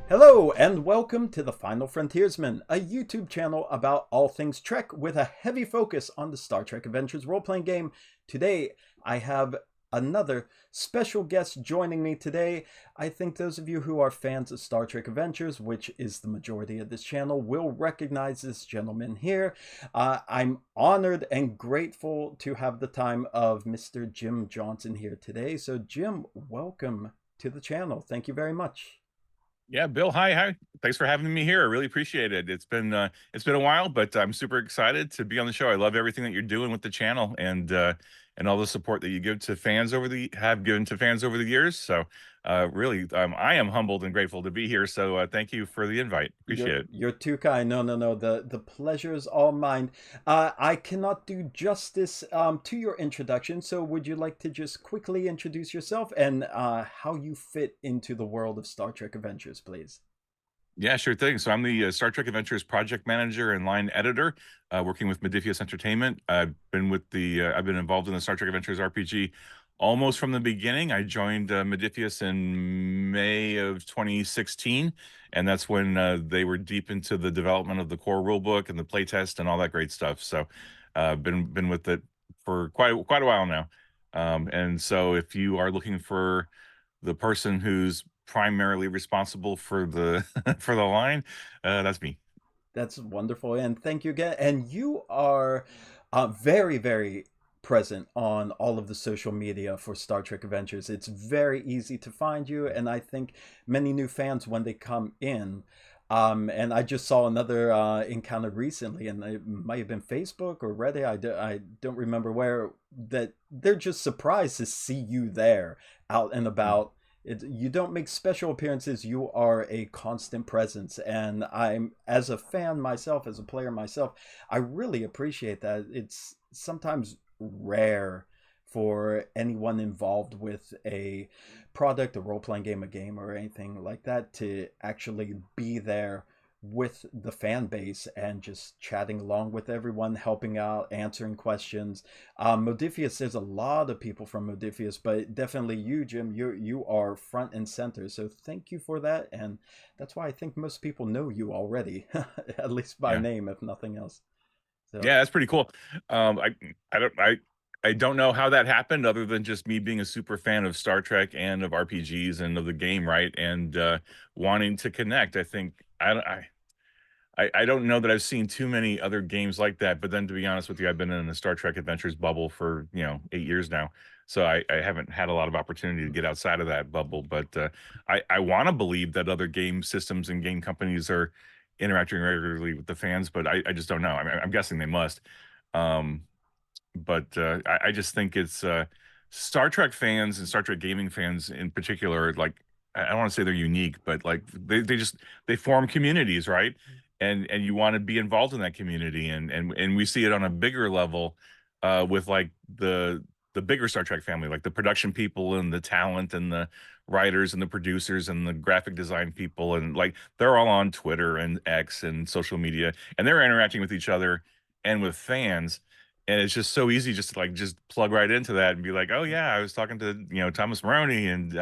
Hello and welcome to The Final Frontiersman, a YouTube channel about all things Trek with a heavy focus on the Star Trek Adventures role-playing game. Today, I have another special guest joining me today. I think those of you who are fans of Star Trek Adventures, which is the majority of this channel, will recognize this gentleman here. I'm honored and grateful to have the time of Mr. Jim Johnson here today. So Jim, welcome to the channel. Thank you very much. Yeah, Bill, hi. Thanks for having me here. I really appreciate it. It's been a while, but I'm super excited to be on the show. I love everything that you're doing with the channel and all the support that you give to fans have given to fans over the years. So really, I am humbled and grateful to be here. So thank you for the invite. You're Appreciate it. you're too kind. No. The pleasure is all mine. I cannot do justice to your introduction. So would you like to just quickly introduce yourself and how you fit into the world of Star Trek Adventures, please? Yeah, sure thing. So I'm the Star Trek Adventures project manager and line editor, working with Modiphius Entertainment. I've been involved in the Star Trek Adventures RPG almost from the beginning. I joined Modiphius in May of 2016, and that's when they were deep into the development of the core rulebook and the playtest and all that great stuff. So, been with it for quite a while now. And so, if you are looking for the person who's primarily responsible for the for the line, that's me. That's wonderful, and thank you again. And you are very present on all of the social media for Star Trek Adventures. It's very easy to find you, and I think many new fans when they come in. And I just saw another encounter recently, and it might have been Facebook or Reddit. I don't remember where. That they're just surprised to see you there, out and about. You don't make special appearances. You are a constant presence, and I'm, as a fan myself, as a player myself, I really appreciate that. It's sometimes rare for anyone involved with a product, a role-playing game, a game, or anything like that to actually be there with the fan base and just chatting along with everyone, helping out, answering questions. Modiphius, there's a lot of people from Modiphius, but definitely you, Jim, you are front and center. So thank you for that, and that's why I think most people know you already, at least by Yeah, name, if nothing else. So yeah, that's pretty cool. Um, I I don't know how that happened, other than just me being a super fan of Star Trek and of RPGs and of the game, right? And wanting to connect. I don't know that I've seen too many other games like that. But then, to be honest with you, I've been in the Star Trek Adventures bubble for 8 years now, so I haven't had a lot of opportunity to get outside of that bubble. But I want to believe that other game systems and game companies are interacting regularly with the fans, but I just don't know. I mean, I'm guessing they must. Um, but I just think it's Star Trek fans and Star Trek gaming fans in particular. Like, I don't want to say they're unique, but like they form communities, right? And you want to be involved in that community, and we see it on a bigger level with like the bigger Star Trek family, like the production people and the talent and the writers and the producers and the graphic design people, and like they're all on Twitter and X and social media, and they're interacting with each other and with fans, and it's just so easy just to like just plug right into that and be like, oh yeah, I was talking to Thomas Maroney and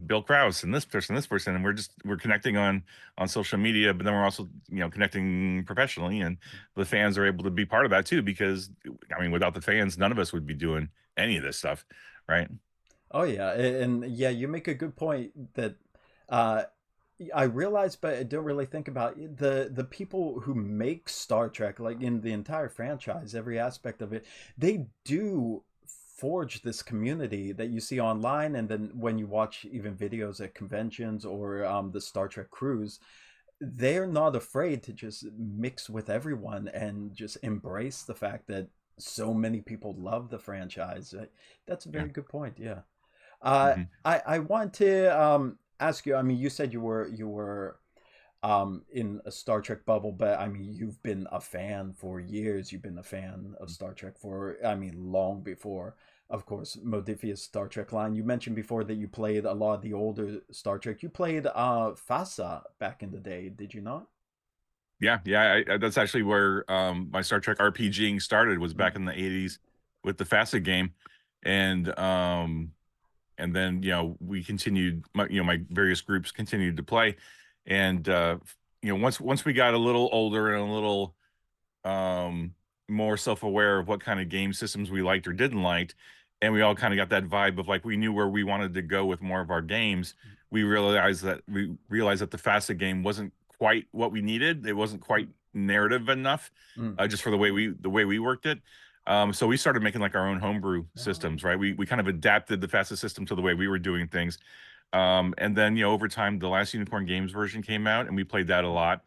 Bill Krause and this person, and we're connecting on social media, but then we're also connecting professionally, and the fans are able to be part of that too, because I mean, without the fans, none of us would be doing any of this stuff, right? oh yeah, and yeah, you make a good point that uh, I realize, but I don't really think about the people who make Star Trek, like in the entire franchise, every aspect of it. They do forge this community that you see online, and then when you watch even videos at conventions or the Star Trek cruise, they're not afraid to just mix with everyone and just embrace the fact that so many people love the franchise. That's a Yeah. very good point. Yeah. Hmm. I want to ask you. I mean, you said you were in a Star Trek bubble, but I mean, you've been a fan for years. You've been a fan of Star Trek for, I mean, long before, of course, Modiphius Star Trek line. You mentioned before that you played a lot of the older Star Trek. You played FASA back in the day, did you not? Yeah. That's actually where my Star Trek RPGing started, was back Mm. in the '80s with the Facet game, and and then we continued. My various groups continued to play, and once we got a little older and a little um more self-aware of what kind of game systems we liked or didn't like, and we all kind of got that vibe of like we knew where we wanted to go with more of our games. We realized that the facet game wasn't quite what we needed. It wasn't quite narrative enough, Mm. just for the way we worked it. So we started making like our own homebrew Oh. systems, right? We kind of adapted the facet system to the way we were doing things. And then, over time, the last Unicorn Games version came out, and we played that a lot.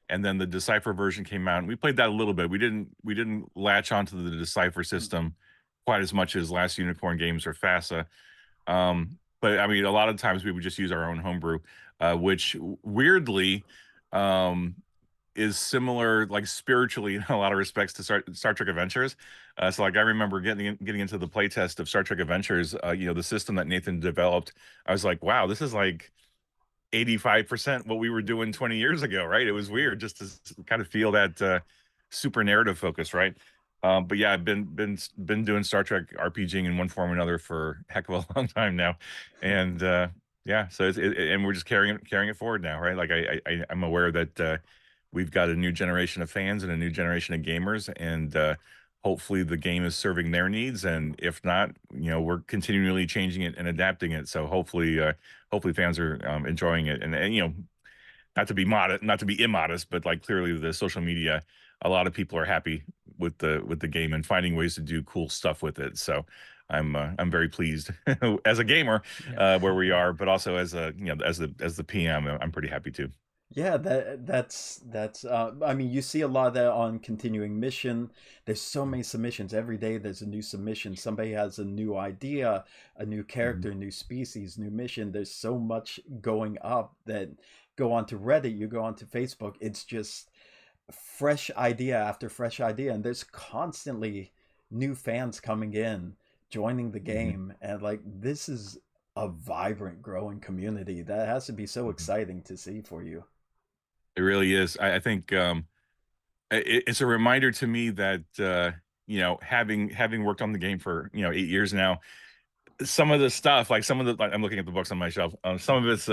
And then the Decipher version came out, and we played that a little bit. We didn't latch onto the Decipher Mm. system quite as much as last Unicorn Games or FASA. But I mean, a lot of times we would just use our own homebrew, which weirdly um, is similar, like spiritually, in a lot of respects to Star Trek Adventures. So, like, I remember getting into the playtest of Star Trek Adventures. The system that Nathan developed. I was like, wow, this is like 85% what we were doing 20 years ago, right? It was weird just to kind of feel that super narrative focus, right? But yeah, I've been doing Star Trek RPGing in one form or another for a heck of a long time now, and yeah, so and we're just carrying it forward now, right? Like I'm aware that we've got a new generation of fans and a new generation of gamers, and hopefully the game is serving their needs, and if not, we're continually changing it and adapting it. So hopefully fans are enjoying it, and not to be modest, not to be immodest, but like clearly the social media, a lot of people are happy with the game and finding ways to do cool stuff with it. So I'm very pleased as a gamer Yeah. where we are, but also as a as the PM, I'm pretty happy too. Yeah, that's I mean, you see a lot of that on continuing mission. There's so many submissions every day. There's a new submission. Somebody has a new idea, a new Mhm. character, new species, new mission. There's so much going up that go onto Reddit, you go onto Facebook. It's just fresh idea after fresh idea, and there's constantly new fans coming in, joining the Mhm. game, and like this is a vibrant, growing community. That has to be so Mhm. exciting to see for you. It really is. I think it's a reminder to me that having worked on the game for 8 years now, some of the stuff, like some of the, like, I'm looking at the books on my shelf. Some of it's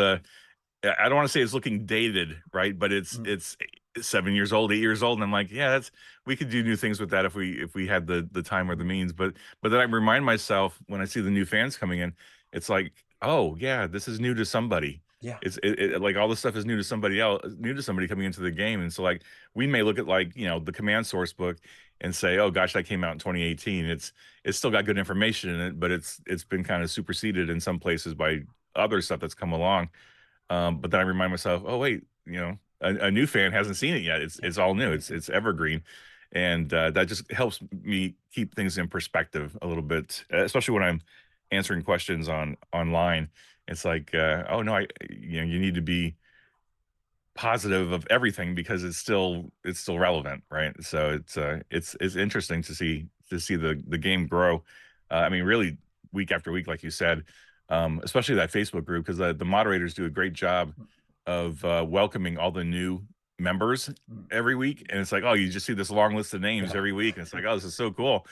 I don't want to say it's looking dated, right? But Mm. it's 7 years old, 8 years old, and I'm like, yeah, that's we could do new things with that if we had the time or the Mm. means. But then I remind myself when I see the new fans coming in, it's like, oh yeah, this is new to somebody. Yeah. Like all this stuff is new to somebody else, new to somebody coming into the game, and so like we may look at like the command source book and say, oh gosh, that came out in 2018. It's still got good information in it, but it's been kind of superseded in some places by other stuff that's come along. But then I remind myself, oh wait, a new fan hasn't seen it yet. It's Yeah. it's all new. It's evergreen, and that just helps me keep things in perspective a little bit, especially when I'm answering questions online. It's like, oh no, you need to be positive of everything because it's still relevant, right? So it's interesting to see the game grow. I mean, really week after week, like you said, especially that Facebook group because the moderators do a great job Mm. of welcoming all the new members Mm. every week, and it's like, oh, you just see this long list of names Yeah. every week, and it's like, oh, this is so cool.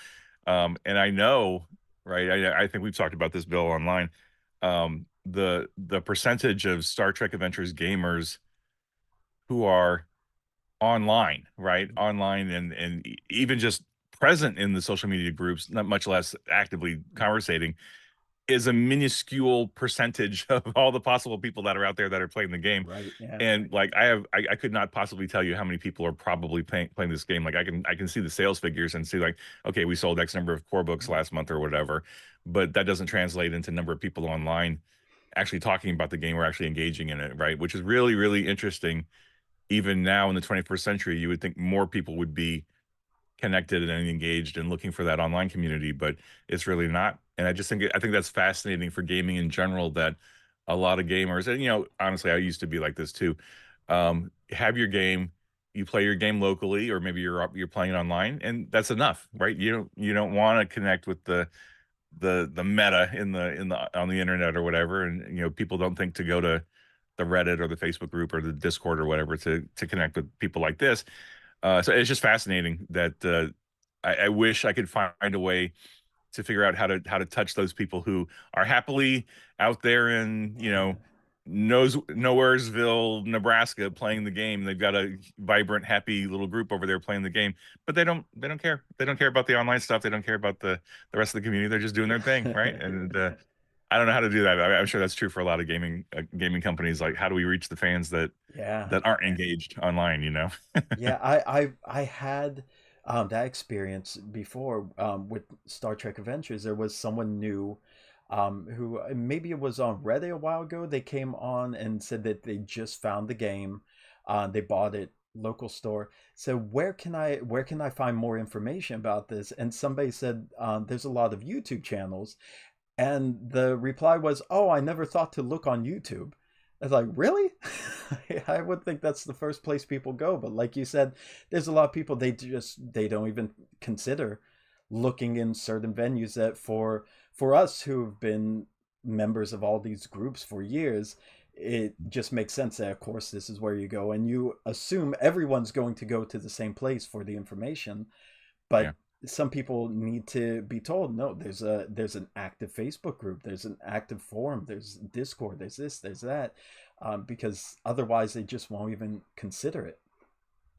And I know, right? I think we've talked about this, Bill, online. The percentage of Star Trek Adventures gamers who are online, right? Online and even just present in the social media groups, not much less actively conversating, is a minuscule percentage of all the possible people that are out there that are playing the game. Right. Yeah. And like I could not possibly tell you how many people are probably playing this game. Like I can see the sales figures and see like, okay, we sold X number of core books Mm. last month or whatever, but that doesn't translate into number of people online actually talking about the game or actually engaging in it, right? Which is really, really interesting. Even now in the 21st century, you would think more people would be connected and engaged and looking for that online community, but it's really not. And I think that's fascinating for gaming in general that a lot of gamers, and honestly, I used to be like this too. Have your game, you play your game locally, or maybe you're playing it online, and that's enough, right? You don't want to connect with the meta in the on the internet or whatever, and people don't think to go to the Reddit or the Facebook group or the Discord or whatever to connect with people like this. So it's just fascinating that I wish I could find a way to figure out how to touch those people who are happily out there in, nowheresville, Nebraska, playing the game. They've got a vibrant, happy little group over there playing the game, but they don't care. They don't care about the online stuff. They don't care about the rest of the community. They're just doing their thing, right? And I don't know how to do that. I'm sure that's true for a lot of gaming companies. Like, how do we reach the fans that Yeah. that aren't engaged online? Yeah, I had that experience before with Star Trek Adventures. There was someone new who maybe it was on Reddit a while ago. They came on and said that they just found the game. They bought it local store. So where can I find more information about this? And somebody said there's a lot of YouTube channels, and the reply was, "Oh, I never thought to look on YouTube." I was like, really? I would think that's the first place people go. But like you said, there's a lot of people they don't even consider looking in certain venues that for us who've been members of all these groups for years, it just makes sense that of course this is where you go and you assume everyone's going to go to the same place for the information. Yeah, But some people need to be told, no, there's an active Facebook group, there's an active forum, there's Discord, there's this, there's that, because otherwise they just won't even consider it.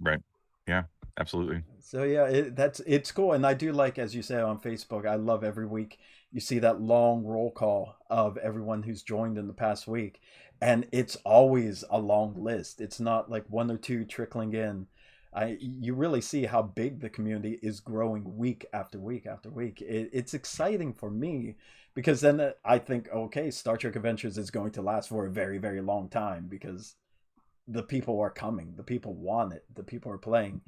right. Yeah, absolutely. So yeah, it's cool, and I do like, as you say, on Facebook, I love every week you see that long roll call of everyone who's joined in the past week, and it's always a long list. It's not like one or two trickling in. You really see how big the community is growing week after week after week. It's exciting for me because then I think, okay, Star Trek Adventures is going to last for a very, very long time because the people are coming, the people want it, the people are playing.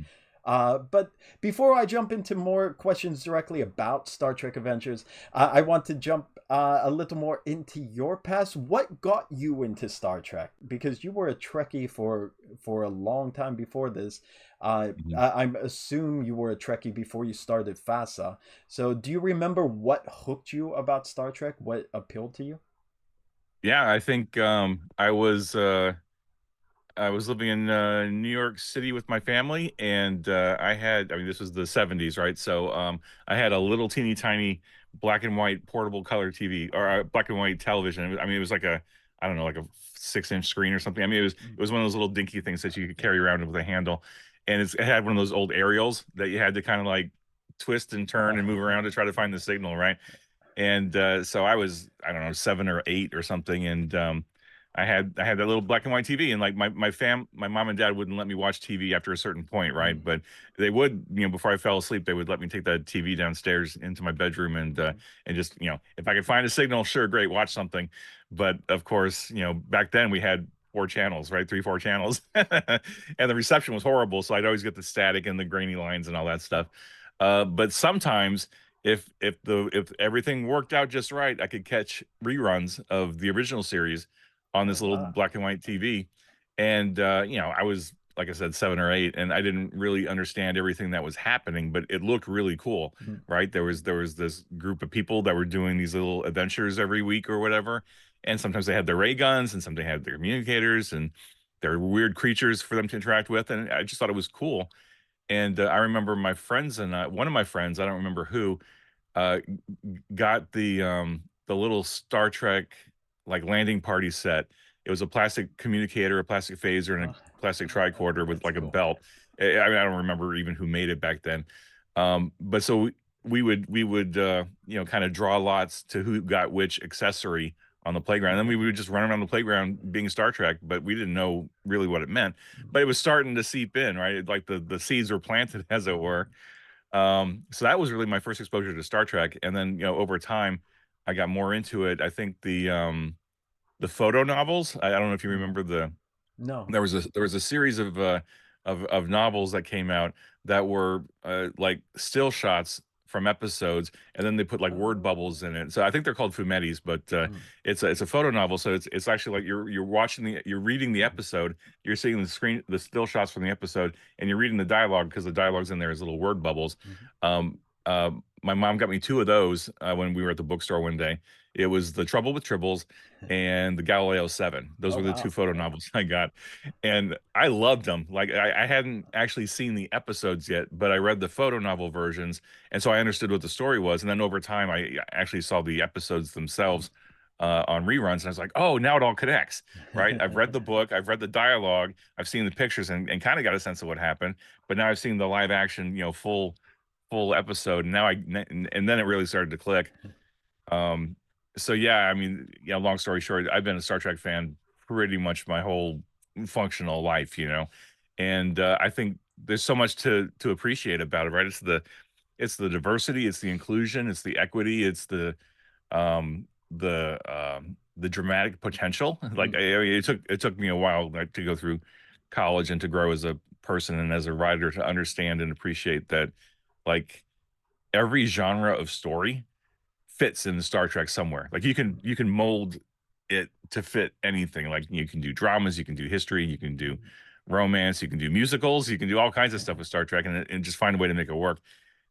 But before I jump into more questions directly about Star Trek Adventures, I want to jump a little more into your past. What got you into Star Trek? Because you were a Trekkie for a long time before this. Mhm. I assume you were a Trekkie before you started FASA. So do you remember what hooked you about Star Trek? What appealed to you? Yeah, I think I was living in New York City with my family, and I mean, this was the 70s, right? So I had a little teeny tiny black and white portable color TV or black and white television. I mean, it was like I don't know, like a 6-inch screen or something. I mean, it was one of those little dinky things that you could carry around with a handle, and it had one of those old aerials that you had to kind of like twist and turn and move around to try to find the signal, right? And so I was, I don't know, 7 or 8 or something, and I had that little black and white TV, and like my mom and dad wouldn't let me watch TV after a certain point, right? But they would, before I fell asleep, they would let me take that TV downstairs into my bedroom and just, if I could find a signal, sure, great, watch something. But of course, back then we had 4 channels, right? 3, 4 channels, and the reception was horrible, so I'd always get the static and the grainy lines and all that stuff. But sometimes if everything worked out just right, I could catch reruns of the original series on Oh this little wow. black and white TV. And I was, like I said, 7 or 8, and I didn't really understand everything that was happening, but it looked really cool, Mhm. right? There was this group of people that were doing these little adventures every week or whatever. And sometimes they had their ray guns and sometimes they had their communicators and their weird creatures for them to interact with. And I just thought it was cool. And I remember my friends and one of my friends, I don't remember who, got the little Star Trek like landing party set. It was a plastic communicator, a plastic phaser, and Oh, a plastic tricorder with that's like a cool. belt. I mean, I don't remember even who made it back then. But so we would kind of draw lots to who got which accessory on the playground. And then we would just run around the playground being Star Trek, but we didn't know really what it meant. But it was starting to seep in, right? Like the seeds were planted, as it were. So that was really my first exposure to Star Trek, and then over time, I got more into it. I think the photo novels. I don't know if you Mhm. remember No. there was a series of novels that came out that were like still shots from episodes, and then they put like word bubbles Oh. in it. So I think they're called fumettis, but Mm, it's a photo novel. So it's actually like you're reading the mhm, episode, you're seeing the still shots from the episode, and you're reading the dialogue because the dialogue's in there as little word bubbles. mhm, Um, uh, my mom got me two of those when we were at the bookstore one day. It was The Trouble with Tribbles and the Galileo 7. Those Oh were the two wow. photo novels I got. And I loved them. Like I hadn't actually seen the episodes yet, but I read the photo novel versions. And so I understood what the story was. And then over time, I actually saw the episodes themselves on reruns. And I was like, oh, now it all connects, right? I've read the book, I've read the dialogue, I've seen the pictures and kind of got a sense of what happened. But now I've seen the live action, full episode. And now and then it really started to click. So yeah, I mean, long story short, I've been a Star Trek fan pretty much my whole functional life, and I think there's so much to appreciate about it, right? It's the diversity, it's the inclusion, it's the equity, it's the dramatic potential. Like Mm. I mean, it took me a while, like, to go through college and to grow as a person and as a writer to understand and appreciate that, like, every genre of story fits in Star Trek somewhere. Like you can mold it to fit anything. Like you can do dramas, you can do history, you can do romance, you can do musicals, you can do all kinds of stuff with Star Trek, and just find a way to make it work.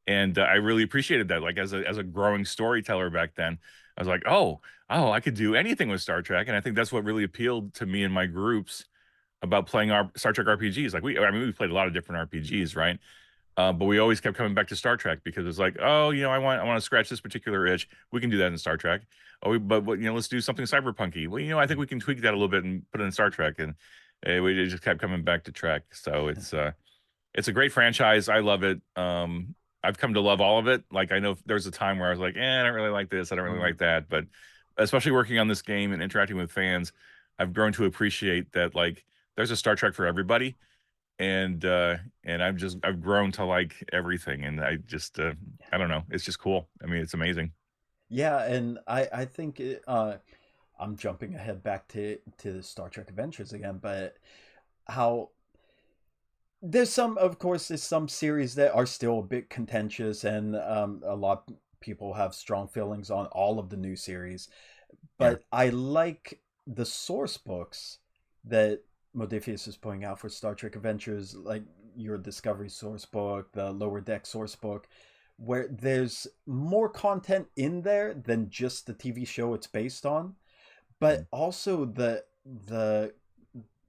And I really appreciated that. Like as a growing storyteller back then, I was like, oh, I could do anything with Star Trek, and I think that's what really appealed to me and my groups about playing our Star Trek RPGs. Like we played a lot of different RPGs, right? But we always kept coming back to Star Trek because it's like, oh, I want to scratch this particular itch. We can do that in Star Trek. Oh, but let's do something cyberpunky. Well, I think we can tweak that a little bit and put it in Star Trek, and we just kept coming back to Trek. So it's a great franchise. I love it. I've come to love all of it. Like I know there's a time where I was like, I don't really like this. I don't really Mm. like that. But especially working on this game and interacting with fans, I've grown to appreciate that, like, there's a Star Trek for everybody, and I've grown to like everything, and I don't know, it's just cool. I mean, it's amazing. Yeah, and I think I'm jumping ahead back to the Star Trek Adventures again, but how there's some, of course, there's some series that are still a bit contentious, and a lot of people have strong feelings on all of the new series. Yeah. But I like the source books that Modiphius is putting out for Star Trek Adventures, like your Discovery source book, the Lower Deck source book, where there's more content in there than just the TV show it's based on, Mhm. but also the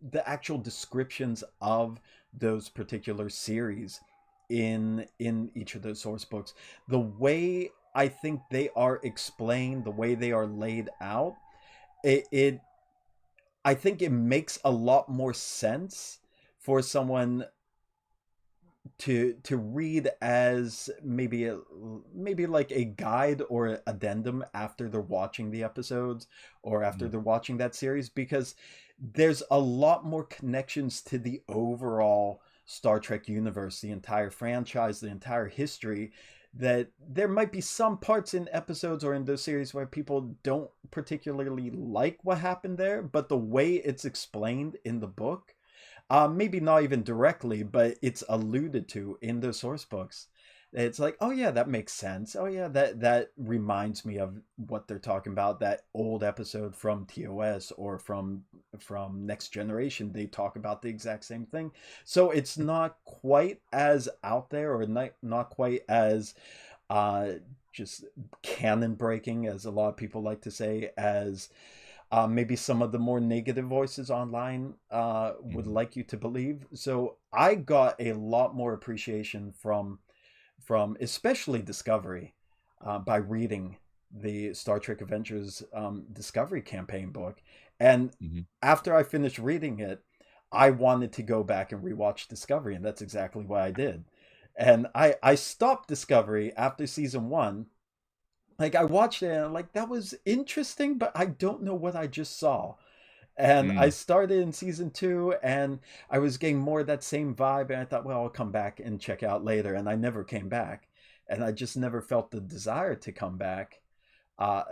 the actual descriptions of those particular series in each of those source books. The way I think they are explained, the way they are laid out, it I think it makes a lot more sense for someone to read as maybe like a guide or addendum after they're watching the episodes or after Mhm. they're watching that series, because there's a lot more connections to the overall Star Trek universe, the entire franchise, the entire history, that there might be some parts in episodes or in those series where people don't particularly like what happened there, but the way it's explained in the book, maybe not even directly, but it's alluded to in the source books. It's like, oh yeah, that makes sense. Oh yeah, that reminds me of what they're talking about. That old episode from TOS or from Next Generation, they talk about the exact same thing. So it's not quite as out there, or not quite as uh, just canon breaking, as a lot of people like to say, as maybe some of the more negative voices online would Mhm. like you to believe. So I got a lot more appreciation from especially Discovery by reading the Star Trek Adventures Discovery campaign book. And Mhm. after I finished reading it, I wanted to go back and rewatch Discovery, and that's exactly what I did. And I stopped Discovery after season 1. Like I watched it and I'm like, that was interesting, but I don't know what I just saw. And I Mm. started in season 2, and I was getting more of that same vibe, and I thought, well, I'll come back and check out later, and I never came back. And I just never felt the desire to come back. Uh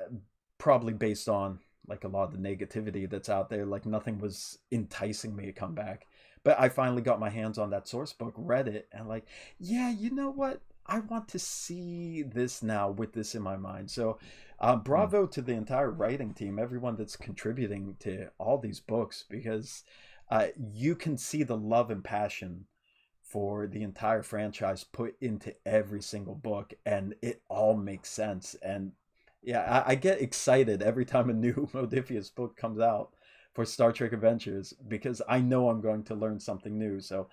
Probably based on like a lot of the negativity that's out there. Like nothing was enticing me to come back. But I finally got my hands on that source book, read it, and like, yeah, you know what? I want to see this now with this in my mind. So, Mm. bravo to the entire writing team, everyone that's contributing to all these books, because you can see the love and passion for the entire franchise put into every single book, and it all makes sense. And yeah, I get excited every time a new modiphius book comes out for Star Trek Adventures, because I know I'm going to learn something new. So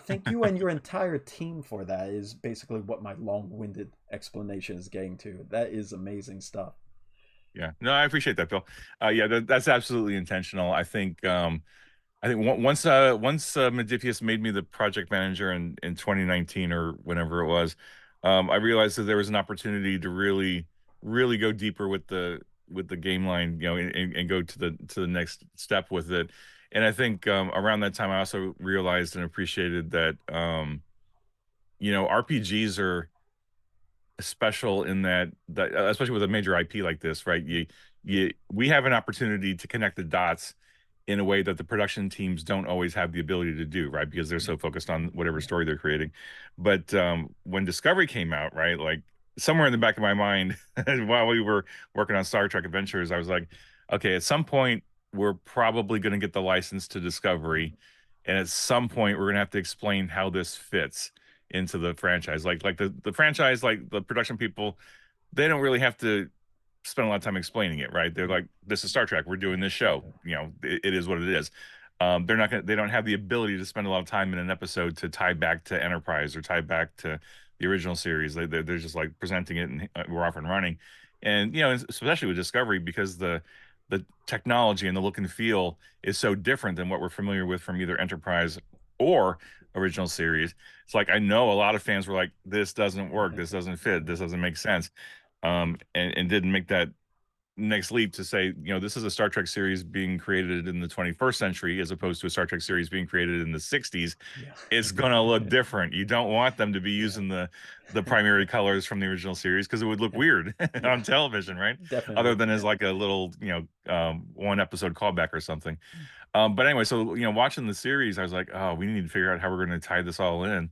thank you and your entire team for that, is basically what my long-winded explanation is getting to. That is amazing stuff. Yeah, no, I appreciate that, Bill. Yeah, that's absolutely intentional. I think once Modiphius made me the project manager in 2019 or whenever it was, I realized that there was an opportunity to really go deeper with the game line, you know, and go to the next step with it. And I think around that time, I also realized and appreciated that you know, RPGs are special in that especially with a major IP like this, right? You we have an opportunity to connect the dots in a way that the production teams don't always have the ability to do, right? Because they're so focused on whatever Yeah. story they're creating. But when Discovery came out, right, like somewhere in the back of my mind while we were working on Star Trek Adventures, I was like, okay, at some point we're probably going to get the license to Discovery, and at some point we're going to have to explain how this fits into the franchise. Like the franchise, like the production people, they don't really have to spend a lot of time explaining it, right? They're Mm. like, this is Star Trek. We're doing this show. Exactly. You know, it is what it is. They're not gonna, they don't have the ability to spend a lot of time in an episode to tie back to Enterprise or tie back to the original series. They're just like presenting it and we're off and running. And, you know, especially with Discovery, because the technology and the look and feel is so different than what we're familiar with from either Enterprise or original series. It's like I know a lot of fans were like, this doesn't work, this doesn't fit, this doesn't make sense. And didn't make that next leap to say, you know, this is a Star Trek series being created in the 21st century as opposed to a Star Trek series being created in the 60s. Yeah. It's gonna look different. You don't want them to be Yeah. using the primary colors from the original series because it would look weird Yeah. on television, right? Other Definitely. than as like a little, you know, one episode callback or something. But anyway, so you know, watching the series, I was like, oh, we need to figure out how we're going to tie this all in,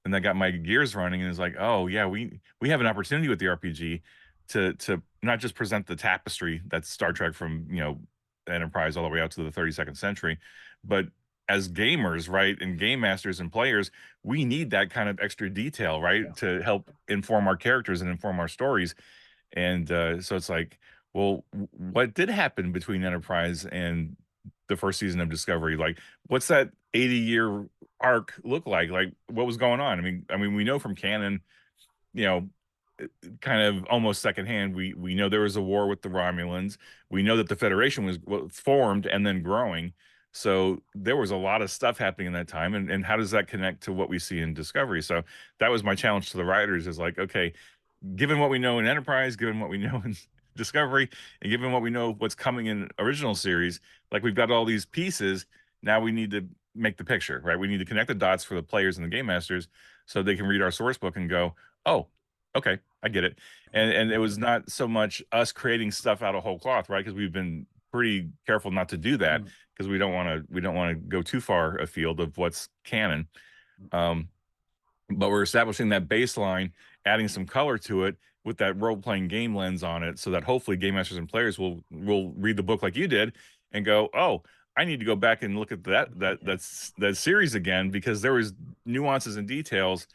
and that got my gears running. And it's like, oh yeah, we have an opportunity with the RPG to not just present the tapestry that's Star Trek from, you know, Enterprise all the way out to the 32nd century, but as gamers, right, and game masters and players, we need that kind of extra detail, right, Yeah. to help inform our characters and inform our stories. And so it's like, well, what did happen between Enterprise and the first season of Discovery? Like, what's that 80-year arc look like? Like, what was going on? I mean, we know from canon, you know, kind of almost secondhand, we know there was a war with the Romulans. We know that the Federation was formed and then growing. So there was a lot of stuff happening in that time. And how does that connect to what we see in Discovery? So that was my challenge to the writers is like, okay, given what we know in Enterprise, given what we know in Discovery, and given what we know what's coming in original series, like we've got all these pieces. Now we need to make the picture, right? We need to connect the dots for the players and the game masters so they can read our source book and go, oh, okay, I get it. And it was not so much us creating stuff out of whole cloth, right? Because we've been pretty careful not to do that Mm. because we don't want to go too far afield of what's canon. Um, but we're establishing that baseline, adding some color to it with that role playing game lens on it, so that hopefully game masters and players will read the book like you did and go, oh, I need to go back and look at Yeah. that series again because there was nuances and details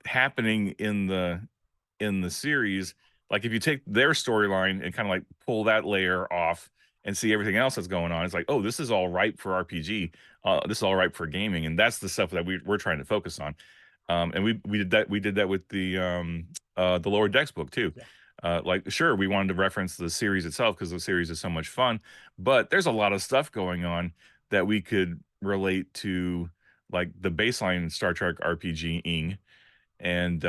happening in the series. Like if you take their storyline and kind of like pull that layer off and see everything else that's going on, it's like, oh, this is all ripe for RPG. This is all ripe for gaming, and that's the stuff that we're trying to focus on. And we did that with the Lower Decks book too. Yeah. Like sure, we wanted to reference the series itself because the series is so much fun, but there's a lot of stuff going on that we could relate to, like the baseline Star Trek RPGing and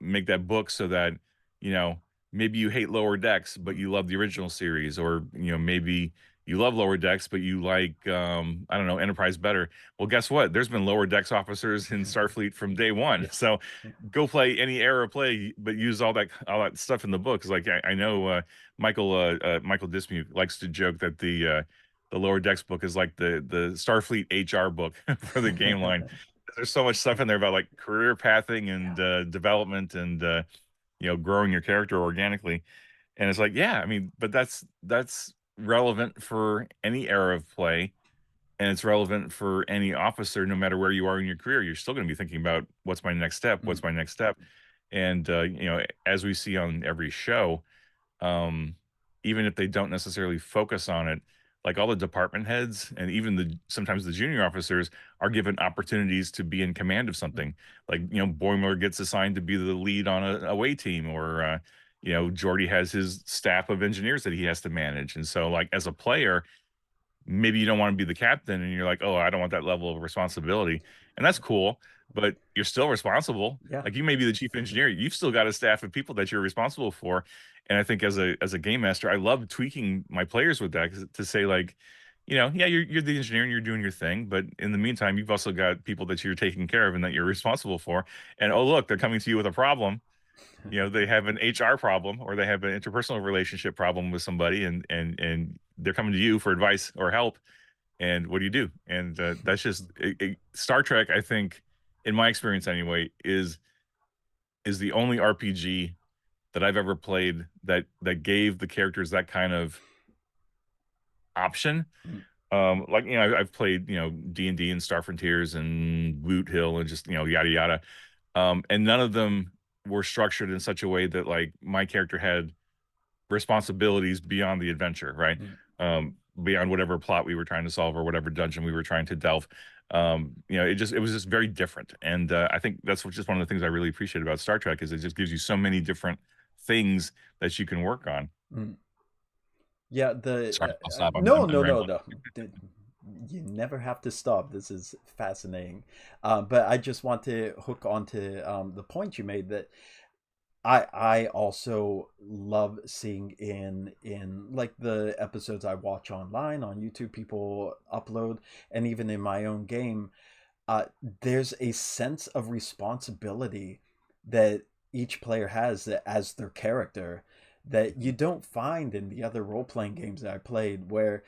make that book so that, you know, maybe you hate Lower Decks but Mm. you love the original series, or you know, maybe you love Lower Decks but you like I don't know, Enterprise better. Well, guess what, there's been Lower Decks officers in Starfleet from day one. Yeah. So go play any era play, but use all that stuff in the books. Like I know Michael Dismuke likes to joke that the Lower Decks book is like the Starfleet HR book for the game line. There's so much stuff in there about like career pathing Yeah. and development and you know, growing your character organically. And it's like, yeah, I mean, but that's relevant for any era of play. and it's relevant for any officer, no matter where you are in your career. You're still going to be thinking about what's my next step, Mm, what's my next step, and as we see on every show, um, even if they don't necessarily focus on it, like all the department heads and even the sometimes the junior officers are given opportunities to be in command of mm, something. Like, Boimler gets assigned to be the lead on a away team, or Jordy has his staff of engineers that he has to manage. And so, like, as a player, maybe you don't want to be the captain and you're like, oh, I don't want that level of responsibility. And that's cool, but you're still responsible. yeah. Like, you may be the chief engineer, you've still got a staff of people that you're responsible for. And I think as a game master, I love tweaking my players with that, to say, like, yeah, you're the engineer and you're doing your thing, but in the meantime, you've also got people that you're taking care of and that you're responsible for. And oh, look, they're coming to you with a problem. They have an HR problem, or they have an interpersonal relationship problem with somebody, and they're coming to you for advice or help. And what do you do? And that's just Star Trek, I think, in my experience anyway, is the only RPG that I've ever played that gave the characters that kind of option. Mm, Like, I've played, D&D and Star Frontiers and Boot Hill and just, yada yada. And none of them were structured in such a way that, like, my character had responsibilities beyond the adventure, right? mm. Beyond whatever plot we were trying to solve or whatever dungeon we were trying to delve. It was just very different. And I think that's just one of the things I really appreciate about Star Trek, is it just gives you so many different things that you can work on. Mm. Yeah, Sorry, I'll stop. no, I'm no, no, rambling. no. You never have to stop. This is fascinating. But I just want to hook onto the point you made, that I also love seeing in like the episodes I watch online on YouTube, people upload, and even in my own game, uh, there's a sense of responsibility that each player has as their character that you don't find in the other role playing games that I played, where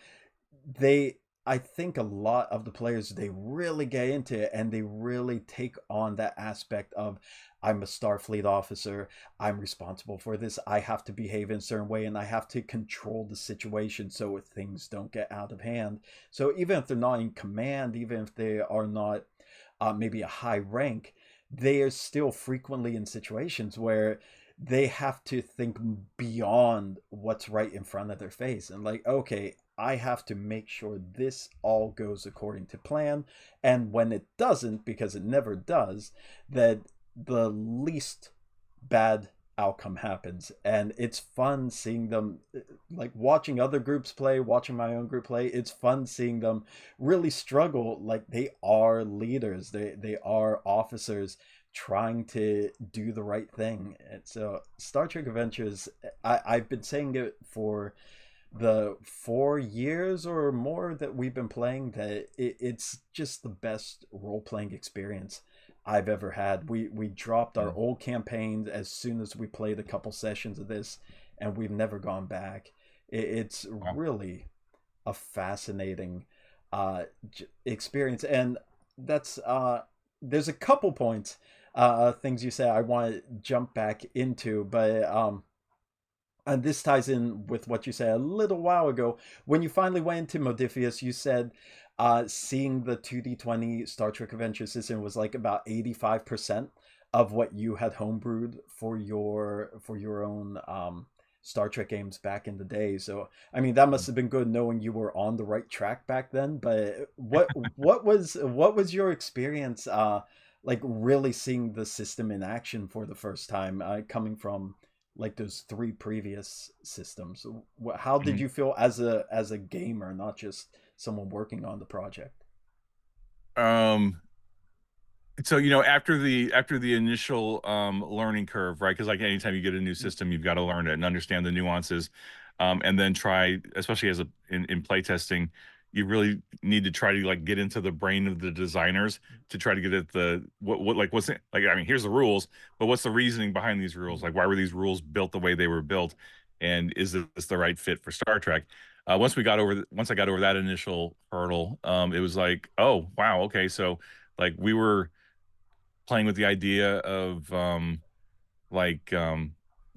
they I think a lot of the players, they really get into it and they really take on that aspect of, I'm a Starfleet officer, I'm responsible for this, I have to behave in a certain way, and I have to control the situation so things don't get out of hand. So even if they're not in command, even if they are not maybe a high rank, they are still frequently in situations where they have to think beyond what's right in front of their face, and like, okay, I have to make sure this all goes according to plan, and when it doesn't, because it never does, that the least bad outcome happens. And it's fun seeing them, like watching other groups play, watching my own group play, it's fun seeing them really struggle. Like, they are leaders, they are officers trying to do the right thing. And so Star Trek Adventures, I've been saying it for the 4 years or more that we've been playing, that it's just the best role-playing experience I've ever had. We dropped our Mm. old campaign as soon as we played a couple sessions of this, and we've never gone back. It's Wow. really a fascinating experience. And that's there's a couple points, things you say I want to jump back into, but and this ties in with what you said a little while ago. When you finally went into modiphius, you said seeing the 2D20 Star Trek Adventure system was like about 85% of what you had homebrewed for your own Star Trek games back in the day. So I mean, that must have been good knowing you were on the right track back then. But what was your experience like really seeing the system in action for the first time, coming from like those three previous systems? How did Mhm. you feel as a gamer, not just someone working on the project? Um, so, after the initial learning curve, right? Because, like, anytime you get a new Mm, system, you've got to learn it and understand the nuances, and then try, especially in playtesting, you really need to try to, like, get into the brain of the designers to try to get at the what like what's it, like, I mean, here's the rules, but what's the reasoning behind these rules? mm, Like, why were these rules built the way they were built, and is this the right fit for Star Trek? Once I got over that initial hurdle, it was like, oh wow, okay, so, like, we were playing with the idea of like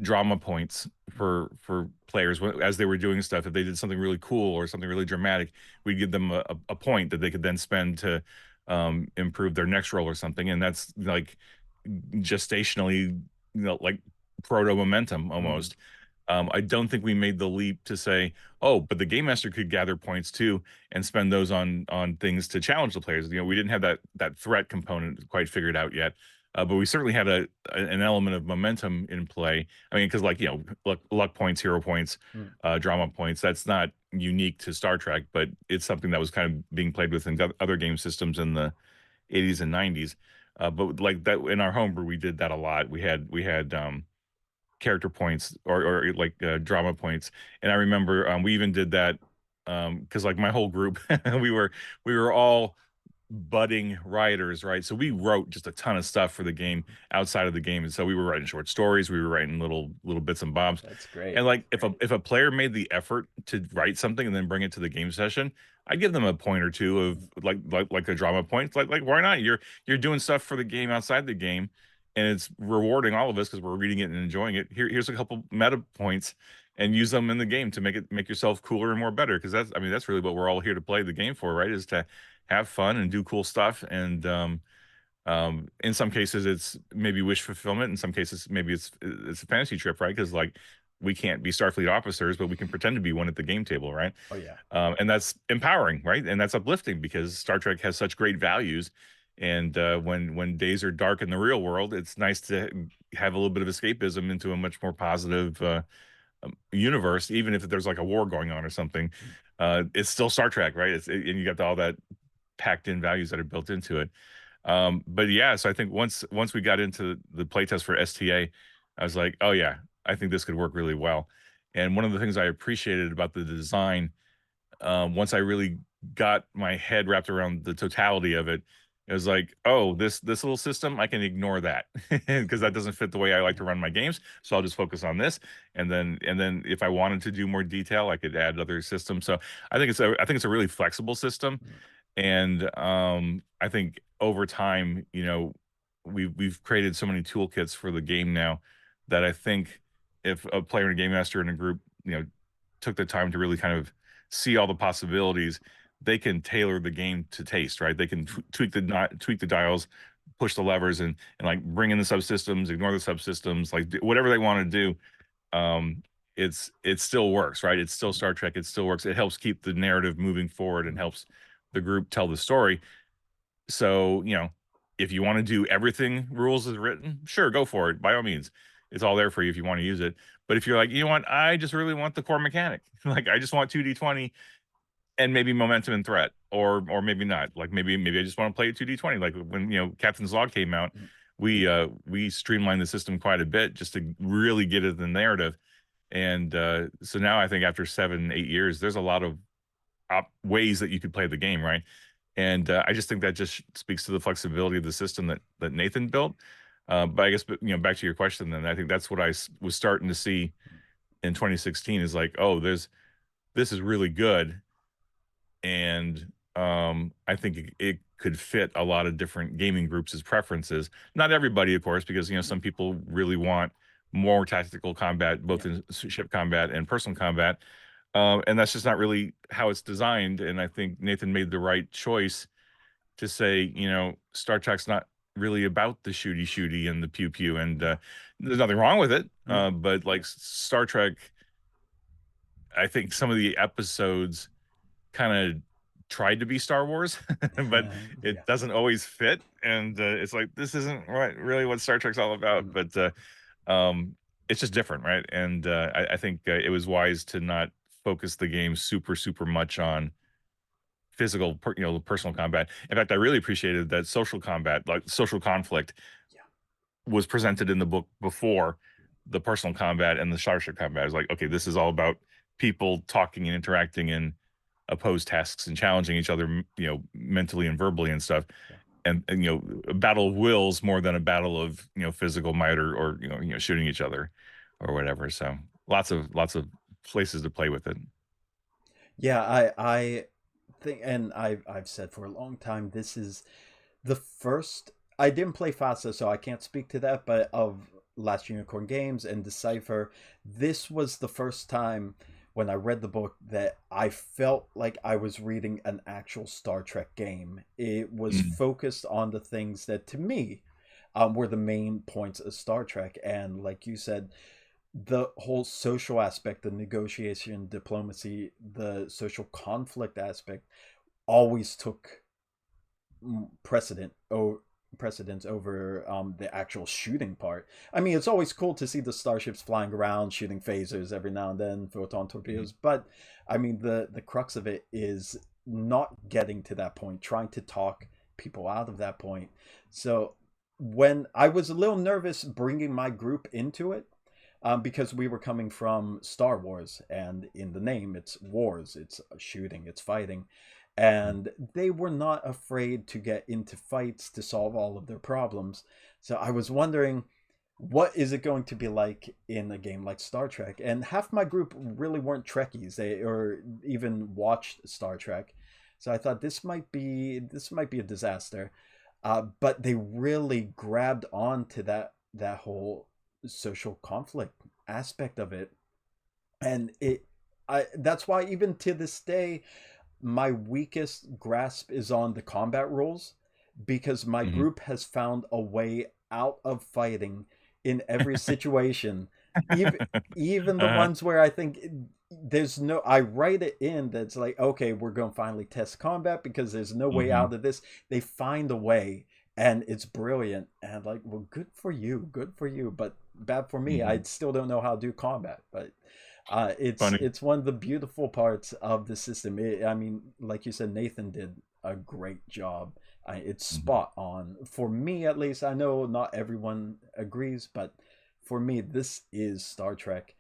drama points for players as they were doing stuff. If they did something really cool or something really dramatic, we'd give them a point that they could then spend to improve their next roll or something. And that's like gestationally, like proto momentum Mm. almost. I don't think we made the leap to say, oh, but the game master could gather points too and spend those on things to challenge the players. We didn't have that threat component quite figured out yet, but we certainly had an element of momentum in play. I mean, because like luck points, hero points, Mm. drama points. That's not unique to Star Trek, but it's something that was kind of being played with in other game systems in the 80s and 90s. But like that in our homebrew, we did that a lot. We had character points or like drama points, and I remember we even did that because like my whole group, we were all budding writers, right? So we wrote just a ton of stuff for the game outside of the game, and so we were writing short stories, we were writing little bits and bobs, That's great. and like if a player made the effort to write something and then bring it to the game session, I'd give them a point or two of like a drama point. Like why not? You're doing stuff for the game outside the game, and it's rewarding all of us because we're reading it and enjoying it. Here's a couple meta points, and use them in the game to make yourself cooler and more better. Because that's really what we're all here to play the game for, right? Is to have fun and do cool stuff. And in some cases, it's maybe wish fulfillment. In some cases, maybe it's a fantasy trip, right? Because like we can't be Starfleet officers, but we can pretend to be one at the game table, right? Oh yeah. And that's empowering, right? And that's uplifting because Star Trek has such great values. And when days are dark in the real world, it's nice to have a little bit of escapism into a much more positive universe, even if there's like a war going on or something. Mm. It's still Star Trek, right? And you got all that packed in values that are built into it. But yeah, so I think once we got into the playtest for STA, I was like, oh yeah, I think this could work really well. And one of the things I appreciated about the design, once I really got my head wrapped around the totality of it, it was like, oh, this little system, I can ignore that because that doesn't fit the way I like to run my games. So I'll just focus on this, and then if I wanted to do more detail, I could add other systems. So I think it's a really flexible system, Mm. and I think over time, we've created so many toolkits for the game now that I think if a player and a game master in a group, took the time to really kind of see all the possibilities, they can tailor the game to taste, right? They can tweak the dials, push the levers, and like bring in the subsystems, ignore the subsystems, like whatever they want to do. It still works, right? It's still Star Trek. It still works. It helps keep the narrative moving forward and Mm. helps the group tell the story. So, if you want to do everything rules is written, sure, go for it. By all means, it's all there for you if you want to use it. But if you're like, I just really want the core mechanic, like I just want 2d20 and maybe momentum and threat, or maybe not. Like maybe I just want to play 2d20. Like when Captain's Log came out, Mm. we streamlined the system quite a bit just to really get it the narrative. And so now I think after 7-8 years, there's a lot of ways that you could play the game, right? And I just think that just speaks to the flexibility of the system that Nathan built. But I guess, back to your question, then I think that's what I was starting to see in 2016 is like, oh, this is really good, and I think it could fit a lot of different gaming groups' preferences. Not everybody, of course, because some people really want more tactical combat, both Yeah. in ship combat and personal combat, and that's just not really how it's designed. And I think Nathan made the right choice to say, Star Trek's not really about the shooty and the pew pew, and there's nothing wrong with it. Mm. But like Star Trek, I think some of the episodes kind of tried to be Star Wars, but Yeah. it doesn't always fit. And it's like this isn't really what Star Trek's all about. Mm. But um, it's just different, right? And I think it was wise to not focus the game super super much on physical, personal combat. In fact, I really appreciated that social combat, like social conflict, Yeah. was presented in the book before the personal combat and the starship combat. I was like, okay, this is all about people talking and interacting in opposed tasks and challenging each other, mentally and verbally and stuff. Yeah. And a battle of wills more than a battle of physical might or shooting each other or whatever. So lots of places to play with it. Yeah, I think, and I've said for a long time, this is the first. I didn't play FASA, so I can't speak to that. But of Last Unicorn Games and Decipher, this was the first time when I read the book that I felt like I was reading an actual Star Trek game. It was Mm. focused on the things that to me were the main points of Star Trek. And like you said, the whole social aspect, the negotiation, diplomacy, the social conflict aspect always took precedent or precedence over the actual shooting part. I mean, it's always cool to see the starships flying around, shooting phasers every now and then, photon Mhm. torpedoes. But I mean, the crux of it is not getting to that point, trying to talk people out of that point. So when I was a little nervous bringing my group into it, because we were coming from Star Wars, and in the name, it's wars, it's shooting, it's fighting, and they were not afraid to get into fights to solve all of their problems. So I was wondering, what is it going to be like in a game like Star Trek? And half my group really weren't Trekkies, they or even watched Star Trek. So I thought this might be a disaster. But they really grabbed on to that whole social conflict aspect of it, and that's why even to this day my weakest grasp is on the combat rules, because my Mhm. group has found a way out of fighting in every situation, even even the Uh-huh. ones where I think there's no, I write it in that's like, okay, we're going to finally test combat because there's no way Mhm. out of this. They find a way, and it's brilliant, and like, well, good for you, but bad for me. I Mhm. still don't know how to do combat, but it's Funny. it's one of the beautiful parts of the system. I mean, like you said, Nathan did a great job. It's Mhm. spot on for me, at least. I know not everyone agrees, but for me, this is Star Trek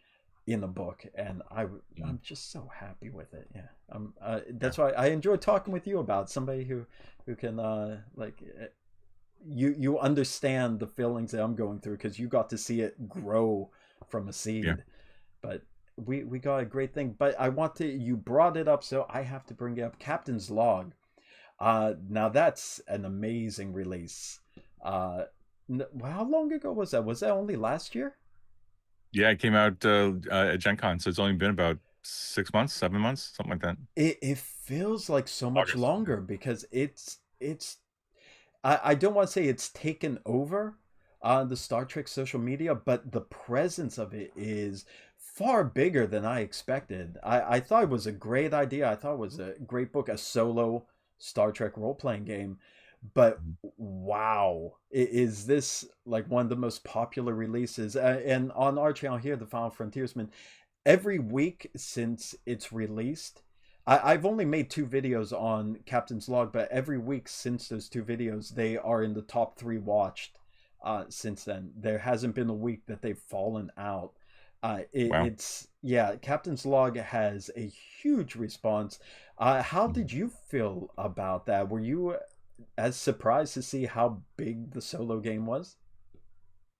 in the book, and Mhm. I'm just so happy with it. Yeah, Yeah. that's why I enjoy talking with you about somebody who can you understand the feelings that I'm going through because you got to see it grow from a Yeah. seed. But we got a great thing. But I want to, you brought it up, so I have to bring it up. Captain's Log. Now that's an amazing release. Uh, how long ago was that? Was that only last year? Yeah, it came out at Gen Con, so it's only been about 6 months, 7 months, something like that. It feels like so much August. Yeah. longer because it's I don't want to say it's taken over the Star Trek social media, but the presence of it is far bigger than I expected. I thought it was a great idea. I thought it was a great book, a solo Star Trek role playing game. But Mhm. wow, is this like one of the most popular releases? And on our channel here, the Final Frontiersman, every week since it's released, I've only made 2 videos on Captain's Log, but every week since those 2 videos, they are in the top 3 watched. Since then, there hasn't been a week that they've fallen out. Wow. It's yeah, Captain's Log has a huge response. How Mhm. did you feel about that? Were you as surprised to see how big the solo game was?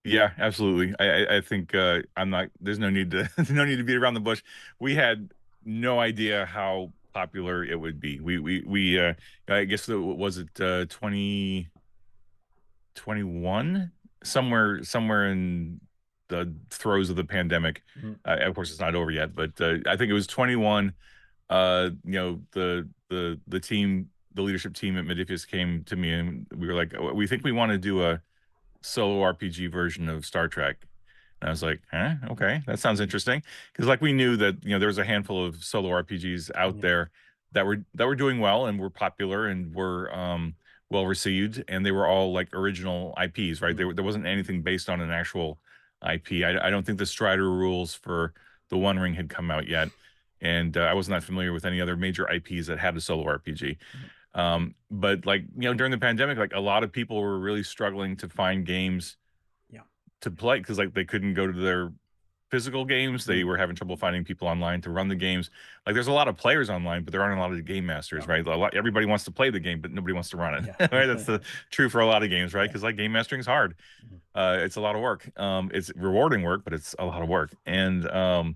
Yeah, absolutely. I think I'm not. There's no need to no need to beat around the bush. We had no idea how popular it would be. We I guess was it 2021, somewhere in the throes of the pandemic. Mhm. Of course, it's not over yet, but I think it was 21. The team, the leadership team at modiphius came to me and we were like, "Oh, we think we want to do a solo RPG version of Star Trek." And I was like, "Huh? Okay, that sounds interesting." Because like we knew that there was a handful of solo RPGs out Yeah. there that were doing well and were popular and were well received, and they were all like original IPs, right? Mhm. There wasn't anything based on an actual IP. I don't think the Strider rules for the One Ring had come out yet, and I was not familiar with any other major IPs that had a solo RPG. Mhm. But like during the pandemic, like a lot of people were really struggling to find games Yeah. to play because like they couldn't go to their physical games. They Mhm. were having trouble finding people online to run the games. Like there's a lot of players online, but there aren't a lot of game masters, Oh, right? Everybody wants to play the game, but nobody wants to run yeah. it. Right? That's the true for a lot of games, right? Yeah. Because like game mastering is hard. Mhm. It's a lot of work. It's rewarding work, but it's a lot of work. And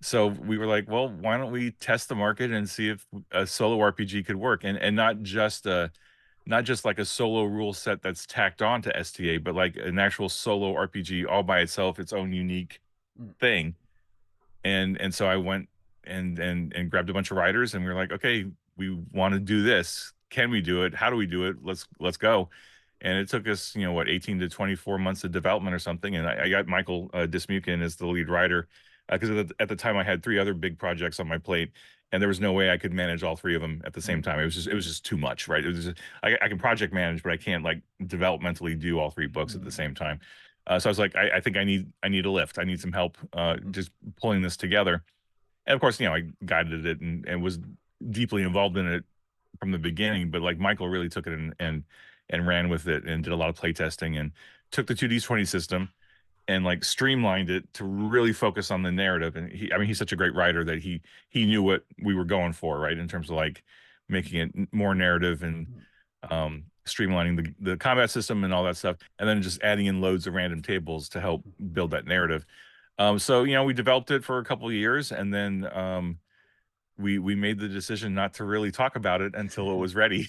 so we were like, well, why don't we test the market and see if a solo RPG could work, and not just not just like a solo rule set that's tacked on to STA, but like an actual solo RPG all by itself, its own unique Mm, thing. And so I went and grabbed a bunch of writers, and we were like, okay, we want to do this. Can we do it? How do we do it? Let's go. And it took us, 18 to 24 months of development or something. And I got Michael Dismukin as the lead writer because at the time I had three other big projects on my plate, and there was no way I could manage all three of them at the same mm, time. It was just too much, right? It was just, I can project manage, but I can't like developmentally do all three books at the mm, same time. So I was like, I think I need a lift. I need some help mm, just pulling this together. And of course, I guided it and was deeply involved in it from the beginning. But like Michael really took it and ran with it and did a lot of play testing and took the 2D20 system and like streamlined it to really focus on the narrative. And I mean, he's such a great writer that he knew what we were going for, right? In terms of like making it more narrative and mm, streamlining the combat system and all that stuff, and then just adding in loads of random tables to help build that narrative. So we developed it for a couple of years, and then we made the decision not to really talk about it until it was ready.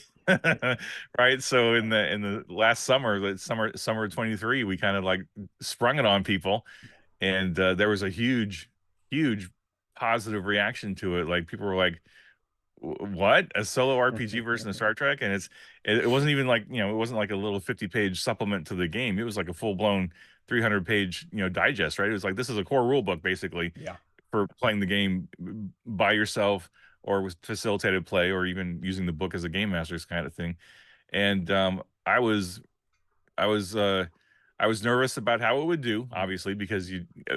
Right. So in the last summer, the summer 23, we kind of like sprung it on people, and there was a huge positive reaction to it. Like people were like, what, a solo RPG version of Star Trek? And it wasn't even like, it wasn't like a little 50-page supplement to the game. It was like a full-blown 300-page digest, right? It was like, this is a core rule book basically yeah. for playing the game by yourself or with facilitated play, or even using the book as a game master's kind of thing. And I was I was nervous about how it would do, Mm, obviously, because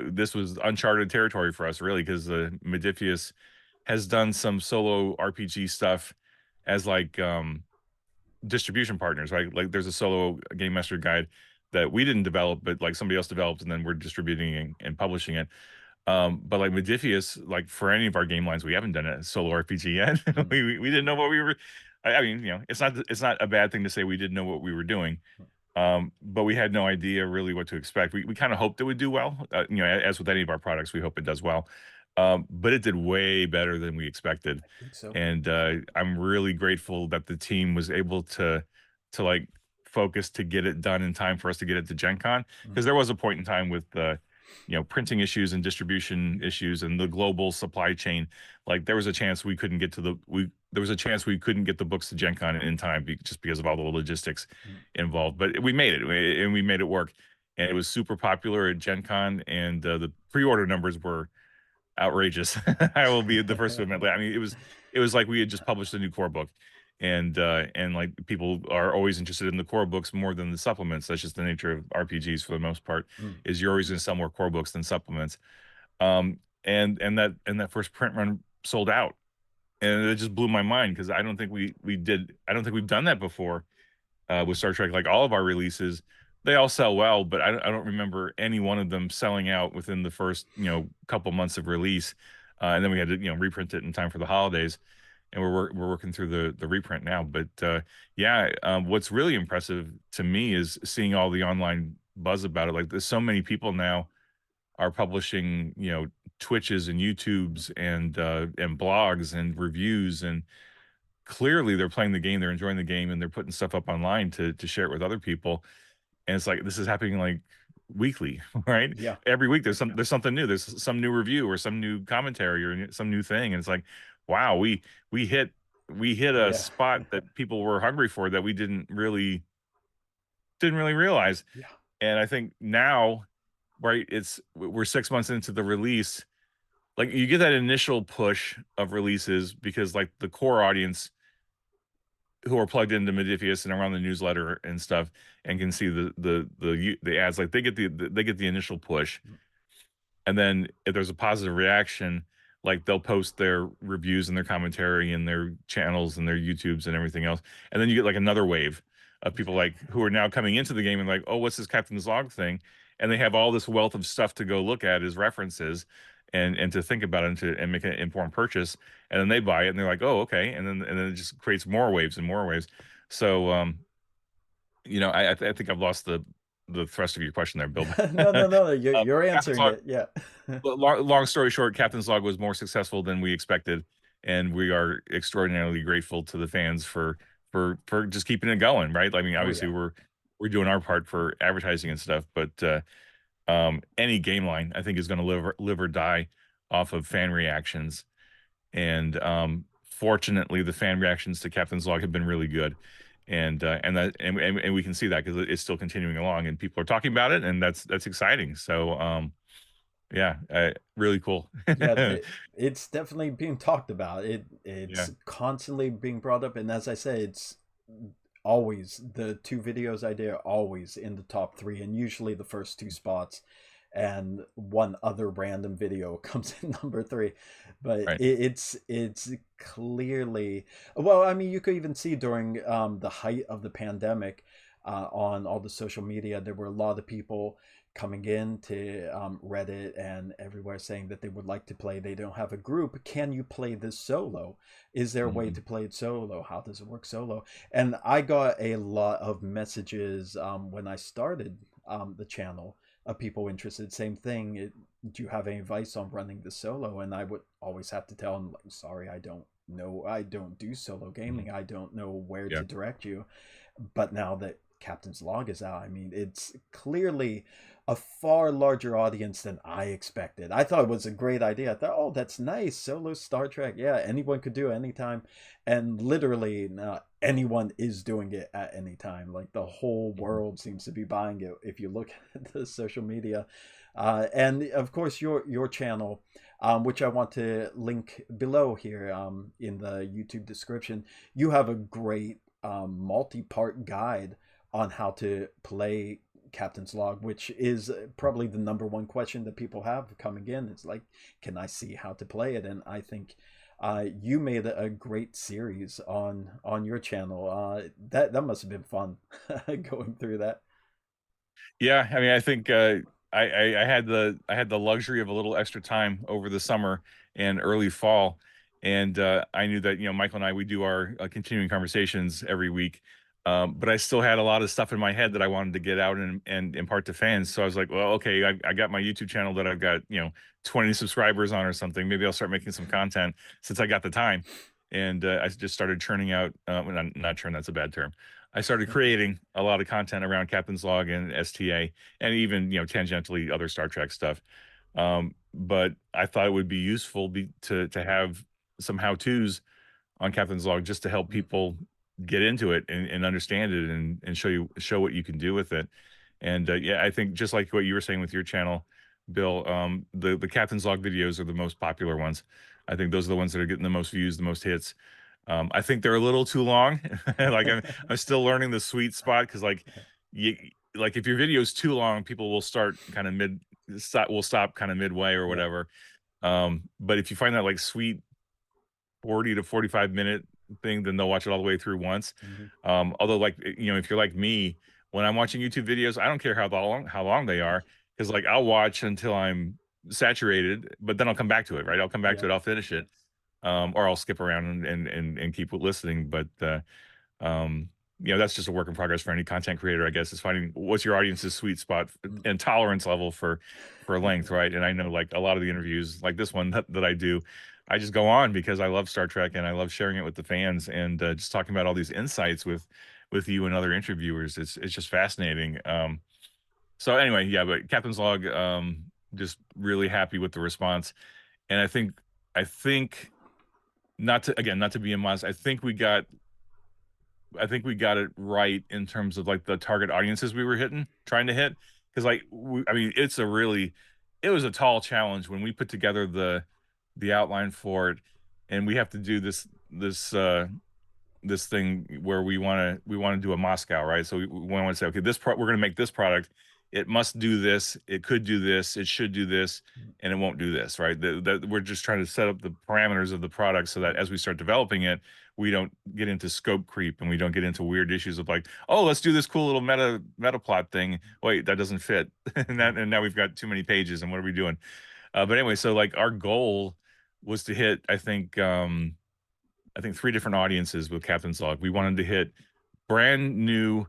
this was uncharted territory for us, really, because Modiphius has done some solo RPG stuff as like distribution partners, right? Like there's a solo game master guide that we didn't develop, but like somebody else developed, and then we're distributing and publishing it. But like Modiphius, like for any of our game lines, we haven't done a solo RPG yet. mm, We didn't know what we were. I mean, it's not a bad thing to say we didn't know what we were doing, but we had no idea really what to expect. We kind of hoped it would do well. As with any of our products, we hope it does well. But it did way better than we expected. I think so. And I'm really grateful that the team was able to like focus to get it done in time for us to get it to Gen Con. Mm, Because there was a point in time with printing issues and distribution issues and the global supply chain. Like there was a chance we couldn't get to there was a chance we couldn't get the books to Gen Con in time just because of all the logistics mm, involved. But we made it, and we made it work. And it was super popular at Gen Con, and the pre-order numbers were outrageous. I will be the first to admit that. I mean, it was like we had just published a new core book, and like people are always interested in the core books more than the supplements. That's just the nature of RPGs for the most part. mm, Is you're always going to sell more core books than supplements. And that first print run sold out, and it just blew my mind because I don't think we've done that before with Star Trek. Like all of our releases, they all sell well, but I don't remember any one of them selling out within the first couple months of release, and then we had to reprint it in time for the holidays, and we're working through the reprint now. But yeah, what's really impressive to me is seeing all the online buzz about it. Like there's so many people now are publishing Twitches and YouTubes and blogs and reviews, and clearly they're playing the game, they're enjoying the game, and they're putting stuff up online to share it with other people. And it's like this is happening like weekly, right? yeah. Every week there's something new, there's some new review or some new commentary or some new thing, and it's like, wow, we hit a Yeah. spot that people were hungry for that we didn't really realize. Yeah. And I think now, right, we're 6 months into the release. Like you get that initial push of releases because like the core audience who are plugged into Modiphius and around the newsletter and stuff and can see the ads, like they get the initial push. Mm, And then if there's a positive reaction, like they'll post their reviews and their commentary and their channels and their YouTubes and everything else. And then you get like another wave of people like who are now coming into the game and like, oh, what's this Captain's Log thing? And they have all this wealth of stuff to go look at as references and to think about it and make an informed purchase. And then they buy it and they're like, oh, okay. And then it just creates more waves and more waves. So I think I've lost the thrust of your question there, Bill. No, no, no. You're Captain's answering Log, it. Yeah. long story short, Captain's Log was more successful than we expected, and we are extraordinarily grateful to the fans for just keeping it going, right? I mean, Oh obviously yeah. we're doing our part for advertising and stuff, but any game line I think is going to live or die off of fan reactions. And fortunately, the fan reactions to Captain's Log have been really good, and we can see that because it's still continuing along, and people are talking about it, and that's exciting. So yeah, really cool. Yeah, it's definitely being talked about. It's Yeah. constantly being brought up, and as I say, it's always the two videos I did are always in the top three, and usually the first two spots, and one other random video comes in number three. But Right. it's clearly, well, I mean, you could even see during the height of the pandemic, on all the social media, there were a lot of people coming in to Reddit and everywhere saying that they would like to play. They don't have a group. Can you play this solo? Is there a way Mhm. to play it solo? How does it work solo? And I got a lot of messages when I started the channel of people interested. Same thing. Do you have any advice on running the solo? And I would always have to tell them, like, sorry, I don't know. I don't do solo Mhm. gaming. I don't know where Yeah. to direct you. But now that Captain's Log is out, I mean, it's clearly a far larger audience than I expected. I thought it was a great idea. I thought, oh, that's nice. Solo Star Trek. Yeah, anyone could do it anytime. And literally, anyone is doing it at any time. Like the whole Mhm. world seems to be buying it if you look at the social media. And of course, your channel, which I want to link below here in the YouTube description, you have a great multi-part guide on how to play Captain's Log, which is probably the number one question that people have coming in. It's like, can I see how to play it? And I think you made a great series on your channel. That must have been fun going through that. Yeah, I mean, I think I had the luxury of a little extra time over the summer and early fall, and I knew that Michael and I we do our continuing conversations every week, but I still had a lot of stuff in my head that I wanted to get out and impart to fans. So I was like, well, okay, I got my YouTube channel that I've got 20 subscribers on or something. Maybe I'll start making some content since I got the time, and I just started churning out. Well, not churn, that's a bad term. I started creating a lot of content around Captain's Log and STA, and even tangentially other Star Trek stuff. But I thought it would be useful to have some how tos on Captain's Log just to help Mhm. people get into it and understand it and show what you can do with it. And yeah, I think just like what you were saying with your channel, Bill, the Captain's Log videos are the most popular ones. I think those are the ones that are getting the most views, the most hits. I think they're a little too long. Like I'm still learning the sweet spot because you like if your video is too long, people will start kind of will stop kind of midway or Yeah. whatever. But if you find that like sweet 40 to 45 minute thing, then they'll watch it all the way through once. Hmm. Although like if you're like me, when I'm watching YouTube videos, I don't care how long they are, because like I'll watch until I'm saturated, but then I'll come back to it, right? I'll come back to Yeah. it, I'll finish it. Or I'll skip around and keep listening. But that's just a work in progress for any content creator, I guess, is finding what's your audience's sweet spot and tolerance level for length, right? And I know like a lot of the interviews, like this one that I do, I just go on because I love Star Trek and I love sharing it with the fans and just talking about all these insights with you and other interviewers. It's just fascinating. So anyway, yeah, but Captain's Log, just really happy with the response, and I think not to be a modest, I think we got it right in terms of like the target audiences we were trying to hit. Because I mean, it was a tall challenge when we put together the outline for it, and we have to do this thing where we want to do a Moscow, right? So we want to say, okay, we're going to make this product. It must do this. It could do this. It should do this, and it won't do this, right? That we're just trying to set up the parameters of the product so that as we start developing it, we don't get into scope creep and we don't get into weird issues of like, oh, let's do this cool little meta plot thing. Wait, that doesn't fit, and now we've got too many pages, and what are we doing? But anyway, so like our goal was to hit, I think three different audiences with Captain's Log. We wanted to hit brand new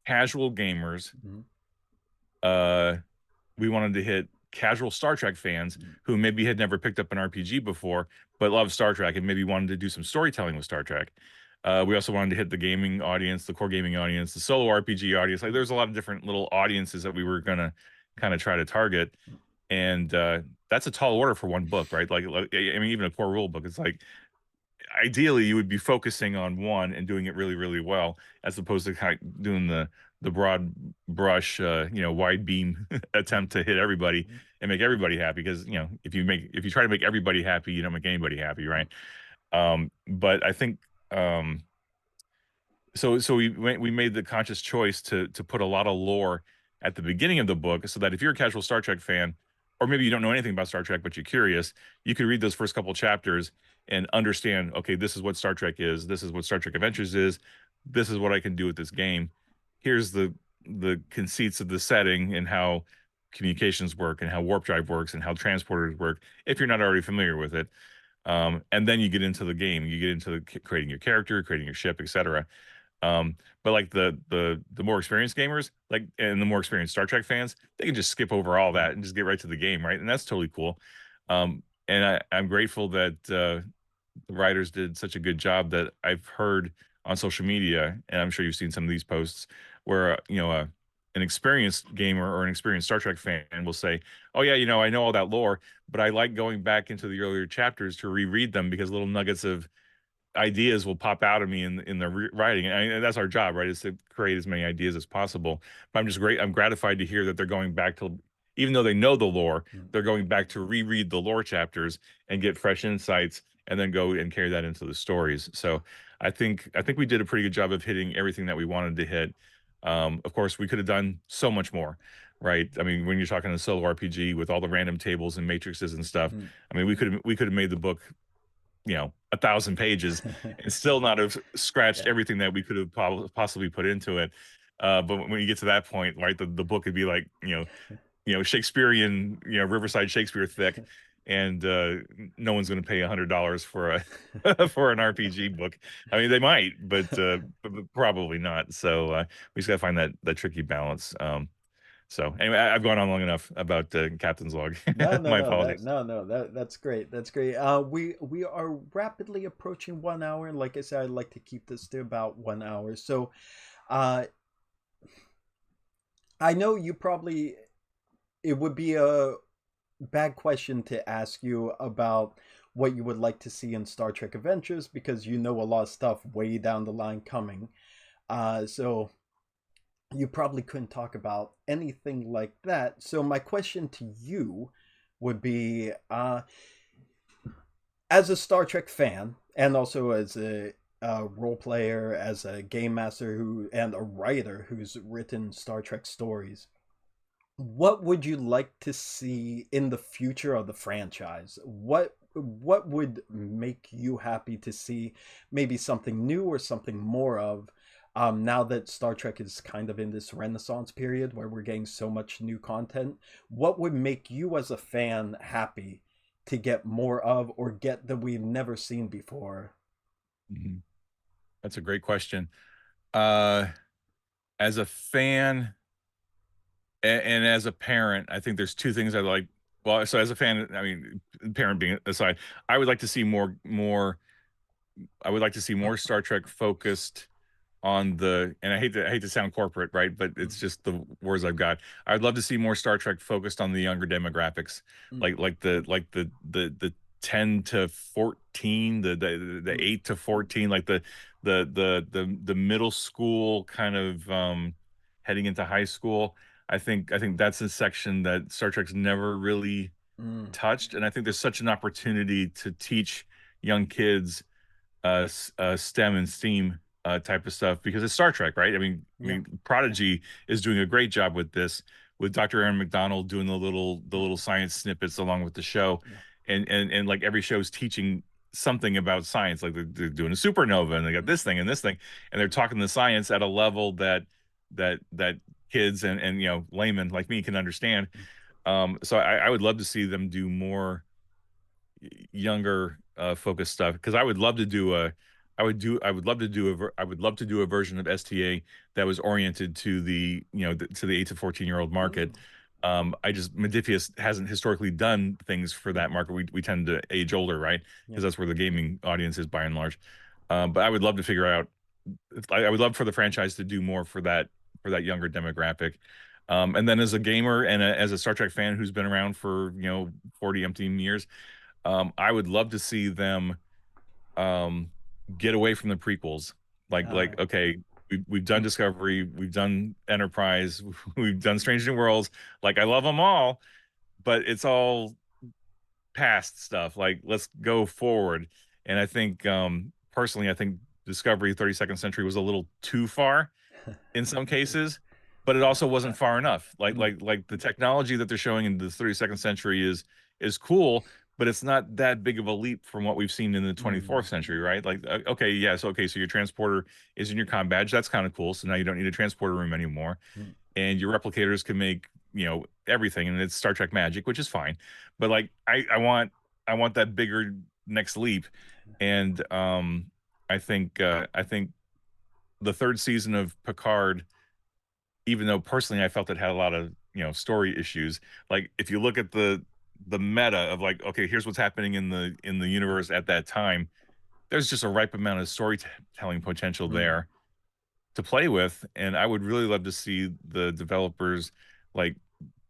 casual gamers. Hmm. Uh, we wanted to hit casual Star Trek fans who maybe had never picked up an RPG before, but love Star Trek and maybe wanted to do some storytelling with Star Trek. We also wanted to hit the gaming audience, the core gaming audience, the solo RPG audience. Like there's a lot of different little audiences that we were gonna kind of try to target, and that's a tall order for one book, right? I mean, even a core rule book, it's like ideally you would be focusing on one and doing it really, really well, as opposed to kind of doing the broad brush, wide beam attempt to hit everybody and make everybody happy. Because if you try to make everybody happy, you don't make anybody happy, right? But I think so we made the conscious choice to put a lot of lore at the beginning of the book, so that if you're a casual Star Trek fan, or maybe you don't know anything about Star Trek but you're curious, you could read those first couple chapters and understand, okay, this is what Star Trek is, this is what Star Trek Adventures is, this is what I can do with this game. Here's the conceits of the setting and how communications work and how warp drive works and how transporters work, if you're not already familiar with it. And then you get into the game, you get into creating your character, creating your ship, etc. But like the more experienced gamers, like, and the more experienced Star Trek fans, they can just skip over all that and just get right to the game, right? And that's totally cool. And I'm grateful that the writers did such a good job, that I've heard on social media, and I'm sure you've seen some of these posts where an experienced gamer or an experienced Star Trek fan will say, "Oh yeah, I know all that lore, but I like going back into the earlier chapters to reread them, because little nuggets of ideas will pop out of me in the writing." And that's our job, right? Is to create as many ideas as possible. But I'm gratified to hear that they're going back to, even though they know the lore, they're going back to reread the lore chapters and get fresh insights, and then go and carry that into the stories. So I think we did a pretty good job of hitting everything that we wanted to hit. Of course, we could have done so much more, right? I mean, when you're talking a solo RPG with all the random tables and matrices and stuff, I mean, we could have made the book 1,000 pages and still not have scratched Yeah. everything that we could have possibly put into it. But when you get to that point, right, the book would be like, Shakespearean, Riverside Shakespeare thick, and no one's going to pay $100 for a for an RPG book. I mean, they might, but probably not. So we just got to find that tricky balance. So anyway, I've gone on long enough about Captain's Log. No, no, My no, that apologies. no, no, that's great. That's great. We are rapidly approaching 1 hour, and like I said, I'd like to keep this to about 1 hour. So, uh, I know you probably it would be a bad question to ask you about what you would like to see in Star Trek Adventures, because you know a lot of stuff way down the line coming. So you probably couldn't talk about anything like that. So my question to you would be, as a Star Trek fan, and also as a role player, as a game master and a writer who's written Star Trek stories, what would you like to see in the future of the franchise? What would make you happy to see maybe something new or something more of, now that Star Trek is kind of in this renaissance period where we're getting so much new content? What would make you as a fan happy to get more of, or get that we've never seen before? Mhm. That's a great question. Uh, as a fan and as a parent, I think there's two things I like. Well, so as a fan, I mean, parent being aside, I would like to see more. I would like to see more Star Trek focused on and I hate to sound corporate, right? But it's just the words I've got. I'd love to see more Star Trek focused on the younger demographics, Mm, like the 10 to 14, the mm, 8 to 14, like the middle school kind of heading into high school. I think that's a section that Star Trek's never really mm, touched, and I think there's such an opportunity to teach young kids STEM and STEAM type of stuff, because it's Star Trek, right? I yeah, mean, Prodigy is doing a great job with this, with Dr. Aaron McDonald doing the little science snippets along with the show, yeah, and like every show is teaching something about science. Like they're doing a supernova, and they got this thing, and they're talking the science at a level that kids and laymen like me can understand. So I would love to see them do more younger focused stuff, because I would love to do a version of STA that was oriented to the 8 to 14-year-old market. mm, I just Modiphius hasn't historically done things for yeah, that market. We tend to age older, right? yeah, Because that's where the gaming audience is by and large. But I would love to figure out. I would love for the franchise to do more for that younger demographic. And then as a gamer and as a Star Trek fan who's been around for 40 empty years, I would love to see them um, get away from the prequels. Uh, Okay, we've done Discovery, we've done Enterprise, we've done Strange New Worlds. Like I love them all, but it's all past stuff. Like let's go forward. And I think personally, I think Discovery 32nd Century was a little too far in some cases, but it also wasn't far enough. mm, Like the technology that they're showing in the 32nd century is cool, but it's not that big of a leap from what we've seen in the 24th mm, century, right? Like okay, yes, okay, so your transporter is in your comm badge. That's kind of cool. So now you don't need a transporter room anymore, mm, and your replicators can make everything, and it's Star Trek magic, which is fine. But like I want that bigger next leap, and I think the third season of Picard, even though personally I felt it had a lot of story issues. Like if you look at the meta of like, okay, here's what's happening in the universe at that time. There's just a ripe amount of storytelling potential mm, there to play with, and I would really love to see the developers like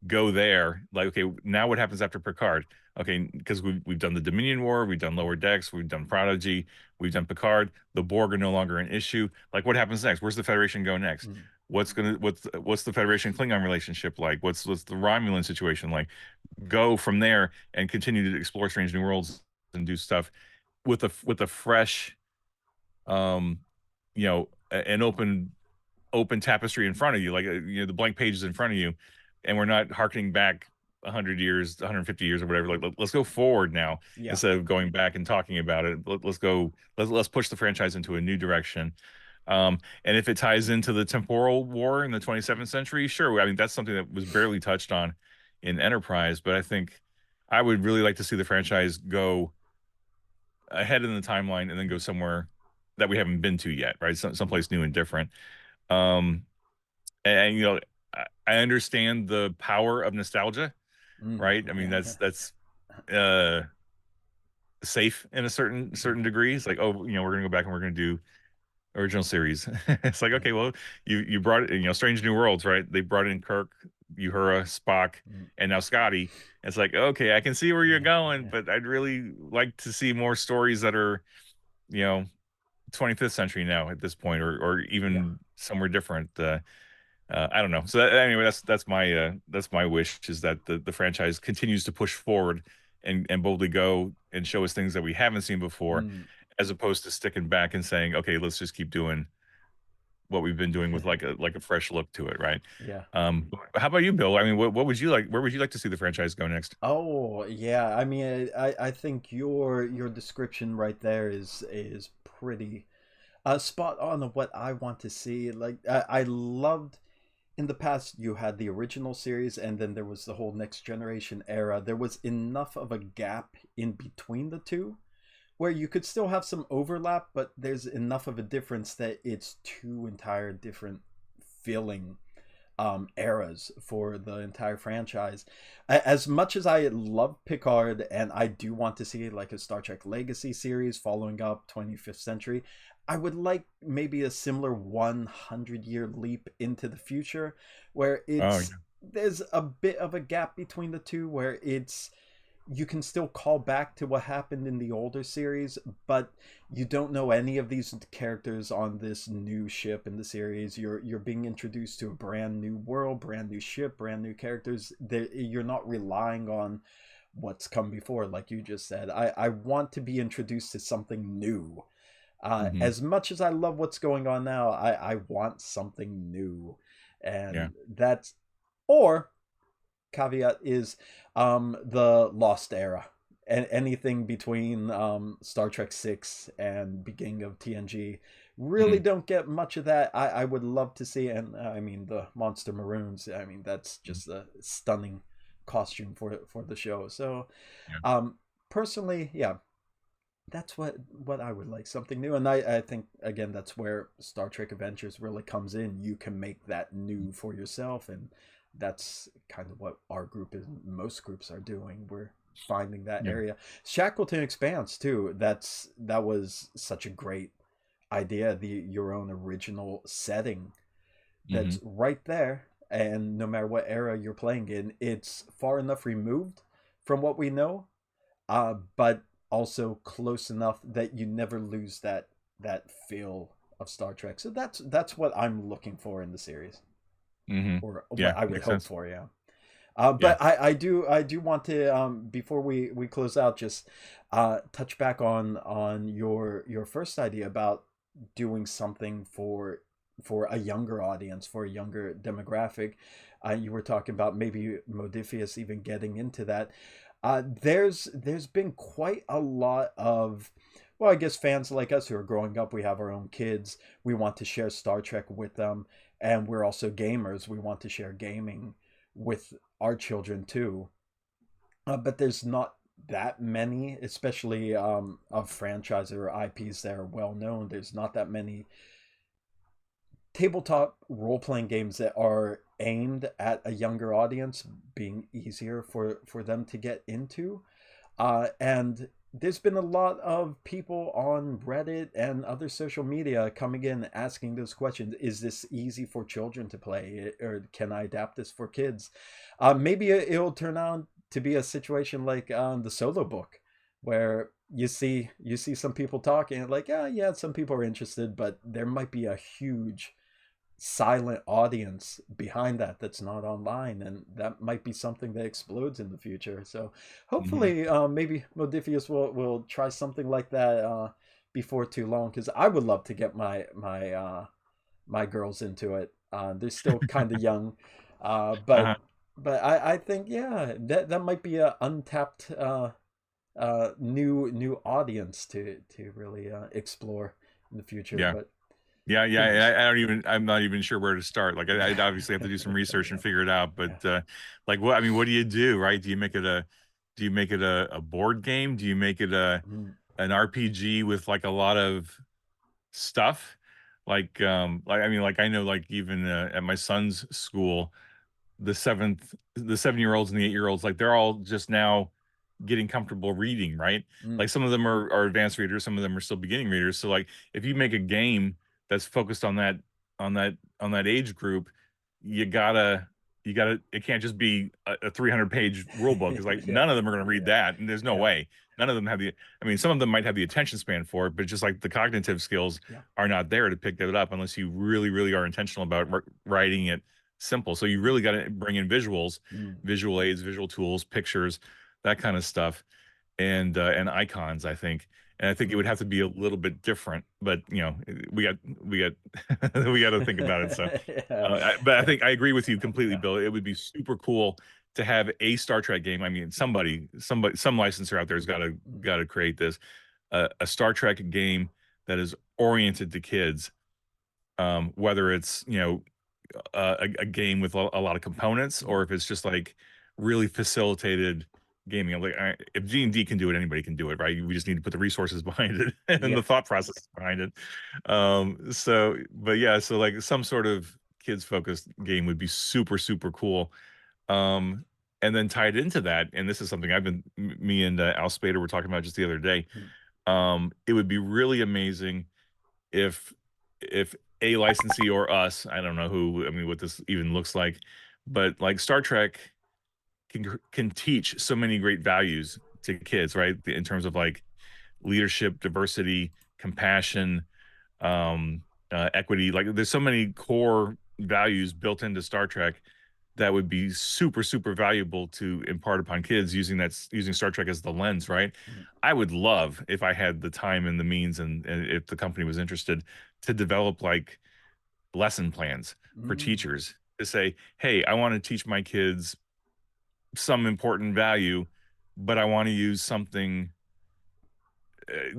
go there. Like, okay, now what happens after Picard? Okay, because we've done the Dominion War, we've done Lower Decks, we've done Prodigy, we've done Picard. The Borg are no longer an issue. Like, what happens next? Where's the Federation go next? mm. What's the Federation Klingon relationship like? What's the Romulan situation like? Go from there and continue to explore strange new worlds and do stuff with a fresh, um, an open tapestry in front of you, like the blank pages in front of you, and we're not harkening back 100 years, 150 years, or whatever. Like let's go forward now Yeah. instead of going back and talking about it. Let's go. Let's push the franchise into a new direction. And if it ties into the temporal war in the 27th century, sure. I mean, that's something that was barely touched on in Enterprise, but I think I would really like to see the franchise go ahead in the timeline and then go somewhere that we haven't been to yet, right? Someplace new and different. Um, and I understand the power of nostalgia, Mm. right? I mean that's uh safe in a certain degree. It's like, oh, we're gonna go back and we're gonna do original series. It's like, Mm, okay, well, you brought it, Strange New Worlds, right? They brought in Kirk, Uhura, Spock, mm, and now Scotty. It's like, okay, I can see where you're yeah. going, but I'd really like to see more stories that are, you know, 25th century now at this point, or Yeah. even somewhere different. I don't know. So anyway, that's my wish, is that the franchise continues to push forward and boldly go and show us things that we haven't seen before, Mm, as opposed to sticking back and saying, okay, let's just keep doing what we've been doing with like a fresh look to it, right? yeah. How about you, Bill? I mean, what would you like? Where would you like to see the franchise go next? Oh, yeah. I mean, I think your description right there is pretty spot on of what I want to see. Like I loved in the past you had the original series and then there was the whole next generation era. There was enough of a gap in between the two where you could still have some overlap, but there's enough of a difference that it's two entire different feeling eras for the entire franchise. As much as I love Picard and I do want to see like a Star Trek Legacy series following up 25th Century, I would like maybe a similar 100-year leap into the future where Oh, it's there's a bit of a gap between the two where it's you can still call back to what happened in the older series, but you don't know any of these characters on this new ship in the series. You're being introduced to a brand new world, brand new ship, brand new characters. You're not relying on what's come before, like you just said. I want to be introduced to something new. hmm, As much as I love what's going on now, I want something new, yeah, and that's or caveat is the Lost Era. And anything between Star Trek 6 and beginning of TNG really hmm, don't get much of that. I would love to see, and I mean the Monster Maroons. I mean that's hmm, just a stunning costume for the show. So yeah, personally, yeah, that's what I would like, something new. And I think again that's where Star Trek Adventures really comes in. You can make that new for yourself, and that's kind of what our group is, most groups are doing. We're finding that yeah, area. Shackleton Expanse too, that was such a great idea, the your own original setting Hmm. that's right there, and no matter what era you're playing in, it's far enough removed from what we know, but also close enough that you never lose that feel of Star Trek. So that's what I'm looking for in the series, Hmm. or Yeah, what I would makes hope sense. for. Yeah. Yeah. But I do want to before we close out, just touch back on your first idea about doing something for a younger audience, for a younger demographic. You were talking about maybe Modiphius even getting into that. There's been quite a lot of, well, I guess fans like us who are growing up, we have our own kids. We want to share Star Trek with them, and we're also gamers. We want to share gaming with our children too. But there's not that many, especially of franchises or IPs that are well known. There's not that many tabletop role playing games that are aimed at a younger audience, being easier for them to get into. And there's been a lot of people on Reddit and other social media coming in asking those questions. Is this easy for children to play, or can I adapt this for kids? Maybe it'll turn out to be a situation like the Solo book, where you see some people talking like, yeah, some people are interested, but there might be a huge silent audience behind that that's not online, and that might be something that explodes in the future. So Hmm. hopefully maybe Modiphius will try something like that before too long, because I would love to get my girls into it. They're still kind of young, but Uh-huh. I think, yeah, that might be a untapped new audience to really explore in the future. Yeah. But Yeah, yeah. who knows? I don't even. I'm not even sure where to start. Like, I'd obviously have to do some research and figure it out. But Yeah. like, what? I mean, what do you do, right? Do you make it a board game? Do you make it a Mm, an RPG with like a lot of stuff? Like I mean, like I know, like even at my son's school, the 7-year-olds and the 8-year-olds, like they're all just now getting comfortable reading, right? mm, Like some of them are advanced readers, some of them are still beginning readers. So like if you make a game that's focused on that age group, you gotta it can't just be a 300-page rule book. It's like yeah, none of them are going to read that, and there's no yeah, way. None of them have the. I mean, some of them might have the attention span for it, but just like the cognitive skills yeah. are not there to pick that up unless you really, really are intentional about writing it simple. So you really got to bring in visuals, Mm, visual aids, visual tools, pictures, that kind of stuff, and icons. I think, and I think it would mm. have to be a little bit different. But we got we got to think about it. So, Yeah, but I yeah, think I agree with you completely, yeah. Bill. It would be super cool to have a Star Trek game. I mean, some licensor out there has Mm, got to create this a Star Trek game that is oriented to kids. Whether it's a game with a lot of components, mm. or if it's just like really facilitated gaming. I'm like, if D&D can do it, anybody can do it, right? We just need to put the resources behind it and Yeah. the thought process behind it. But yeah, so like some sort of kids focused game would be super, super cool. Um, and then tied into that, and this is something me and Al Spader were talking about just the other day. Mm, It would be really amazing if a licensee or us, I don't know who, I mean, what this even looks like, but like Star Trek can teach so many great values to kids, right? In terms of like leadership, diversity, compassion, equity. Like there's so many core values built into Star Trek that would be super, super valuable to impart upon kids using Star Trek as the lens, right? mm, I would love if I had the time and the means, and if the company was interested, to develop like lesson plans for mm. teachers to say, hey, I want to teach my kids some important value, but I want to use something,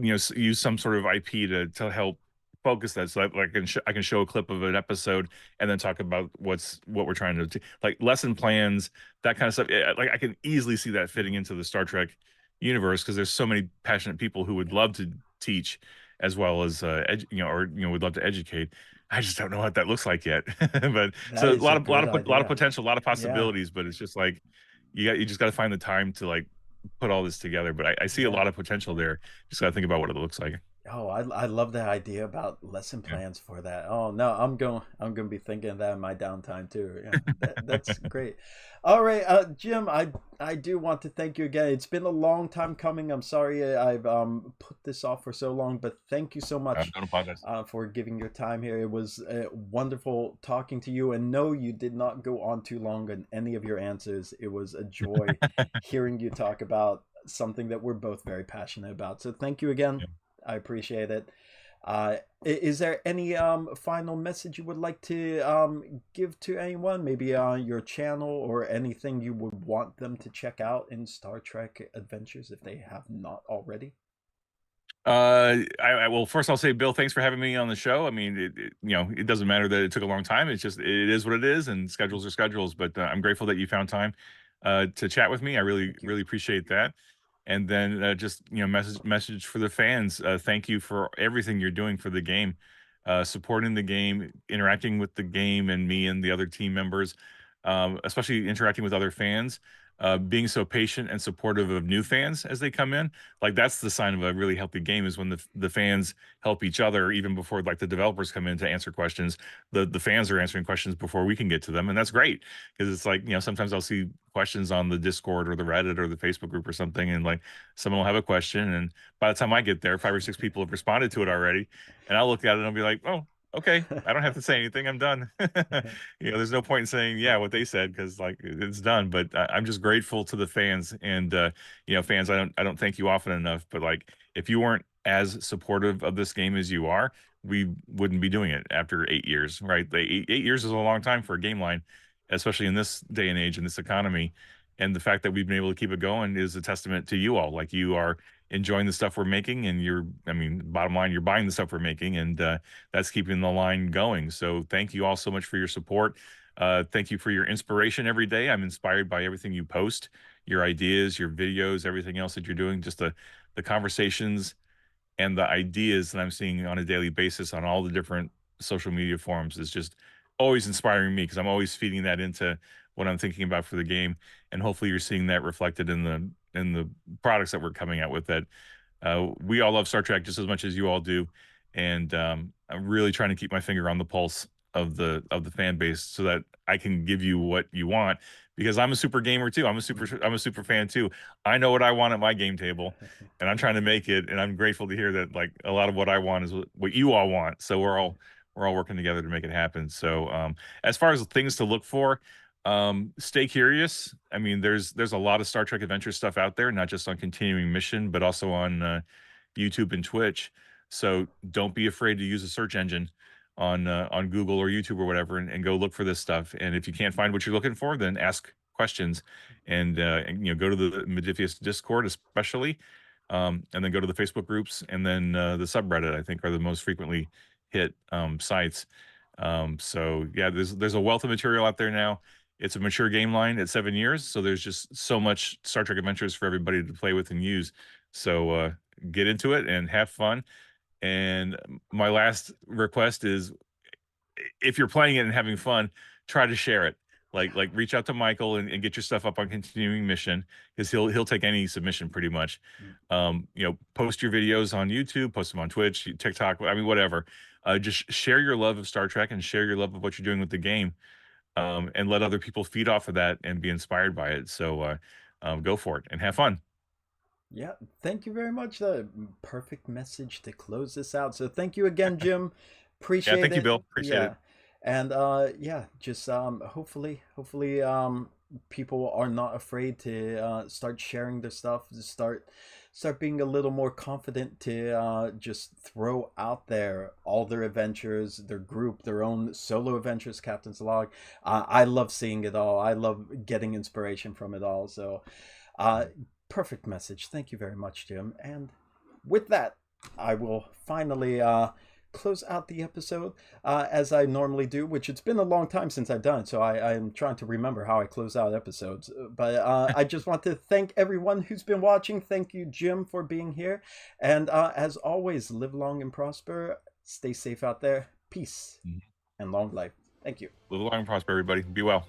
use some sort of IP to help focus that, so that like I can show a clip of an episode and then talk about what we're trying to like lesson plans, that kind of stuff. Like I can easily see that fitting Mm. into the Star Trek universe because there's so many passionate people who would Yeah. love to teach as well as would love to educate. I just don't know what that looks like yet. But That so is a good a lot of idea. potential, a lot of Yeah. possibilities, but it's just like you just got to find the time to like put all this together. But I see a Yeah. lot of potential there. Just got to think about what it looks like. I love the idea about lesson Yeah. plans for that. Oh no, I'm going to be thinking of that in my downtime too. Yeah, that's great. All right, Jim, I do want to thank you again. It's been a long time coming. I'm sorry I've put this off for so long, but thank you so much Don't apologize. for giving your time here. It was wonderful talking to you, and no, you did not go on too long on any of your answers. It was a joy hearing you talk about something that we're both very passionate about. So thank you again. Yeah. I appreciate it. Is there any final message you would like to give to anyone? Maybe your channel or anything you would want them to check out in Star Trek Adventures if they have not already? Well, first I'll say, Bill, thanks for having me on the show. I mean, it doesn't matter that it took a long time. It's just it is what it is, and schedules are schedules. But I'm grateful that you found time to chat with me. I really Thank you. really appreciate that. And then just message for the fans. Thank you for everything you're doing for the game, supporting the game, interacting with the game, and me and the other team members, especially interacting with other fans. Being so patient and supportive of new fans as they come in, like that's the sign of a really healthy game, is when the fans help each other even before like the developers come in to answer questions. The fans are answering questions before we can get to them, and that's great, because it's like, sometimes I'll see questions on the Discord or the Reddit or the Facebook group or something, and like someone will have a question, and by the time I get there, 5 or 6 people have responded to it already, and I'll look at it and I'll be like, oh, okay, I don't have to say anything, I'm done. There's no point in saying yeah what they said, because like it's done. But I'm just grateful to the fans, and fans, I don't thank you often enough, but like if you weren't as supportive of this game as you are, we wouldn't be doing it after 8 years, right? The 8 years is a long time for a game line, especially in this day and age, in this economy. And the fact that we've been able to keep it going is a testament to you all. Like, you are enjoying the stuff we're making, and I mean, bottom line, you're buying the stuff we're making, and that's keeping the line going. So thank you all so much for your support. Thank you for your inspiration every day. I'm inspired by everything you post, your ideas, your videos, everything else that you're doing. Just the conversations and the ideas that I'm seeing on a daily basis on all the different social media forums is just always inspiring me, because I'm always feeding that into what I'm thinking about for the game. And hopefully you're seeing that reflected in the products that we're coming out with. That we all love Star Trek just as much as you all do, and I'm really trying to keep my finger on the pulse of the fan base, so that I can give you what you want, because I'm a super gamer too. I'm a super fan too. I know what I want at my game table, and I'm trying to make it. And I'm grateful to hear that like a lot of what I want is what you all want. So we're all working together to make it happen. So as far as things to look for, stay curious. I mean, there's a lot of Star Trek Adventure stuff out there, not just on Continuing Mission, but also on YouTube and Twitch. So don't be afraid to use a search engine on Google or YouTube or whatever, and go look for this stuff. And if you can't find what you're looking for, then ask questions, and go to the modiphius Discord especially, and then go to the Facebook groups, and then the subreddit, I think, are the most frequently hit sites. So yeah, there's a wealth of material out there now. It's a mature game line at 7 years, so there's just so much Star Trek Adventures for everybody to play with and use. So get into it and have fun. And my last request is, if you're playing it and having fun, try to share it. Like reach out to Michael, and get your stuff up on Continuing Mission, because he'll take any submission pretty much. Post your videos on YouTube, post them on Twitch, TikTok, I mean, whatever. Just share your love of Star Trek, and share your love of what you're doing with the game, and let other people feed off of that and be inspired by it. So go for it and have fun. Yeah, thank you very much. The perfect message to close this out. So thank you again, Jim. Yeah, Appreciate thank you, it. Bill. Appreciate it. Yeah. And yeah, just hopefully people are not afraid to start sharing their stuff, to start being a little more confident to just throw out there all their adventures, their group, their own solo adventures, Captain's Log. I love seeing it all. I love getting inspiration from it all. So uh, perfect message. Thank you very much, Jim. And with that, I will finally close out the episode as I normally do, which it's been a long time since I've done it, so I'm trying to remember how I close out episodes. But I just want to thank everyone who's been watching. Thank you, Jim, for being here. And as always, live long and prosper. Stay safe out there. Peace Mhm. and long life. Thank you. Live long and prosper, everybody. Be well.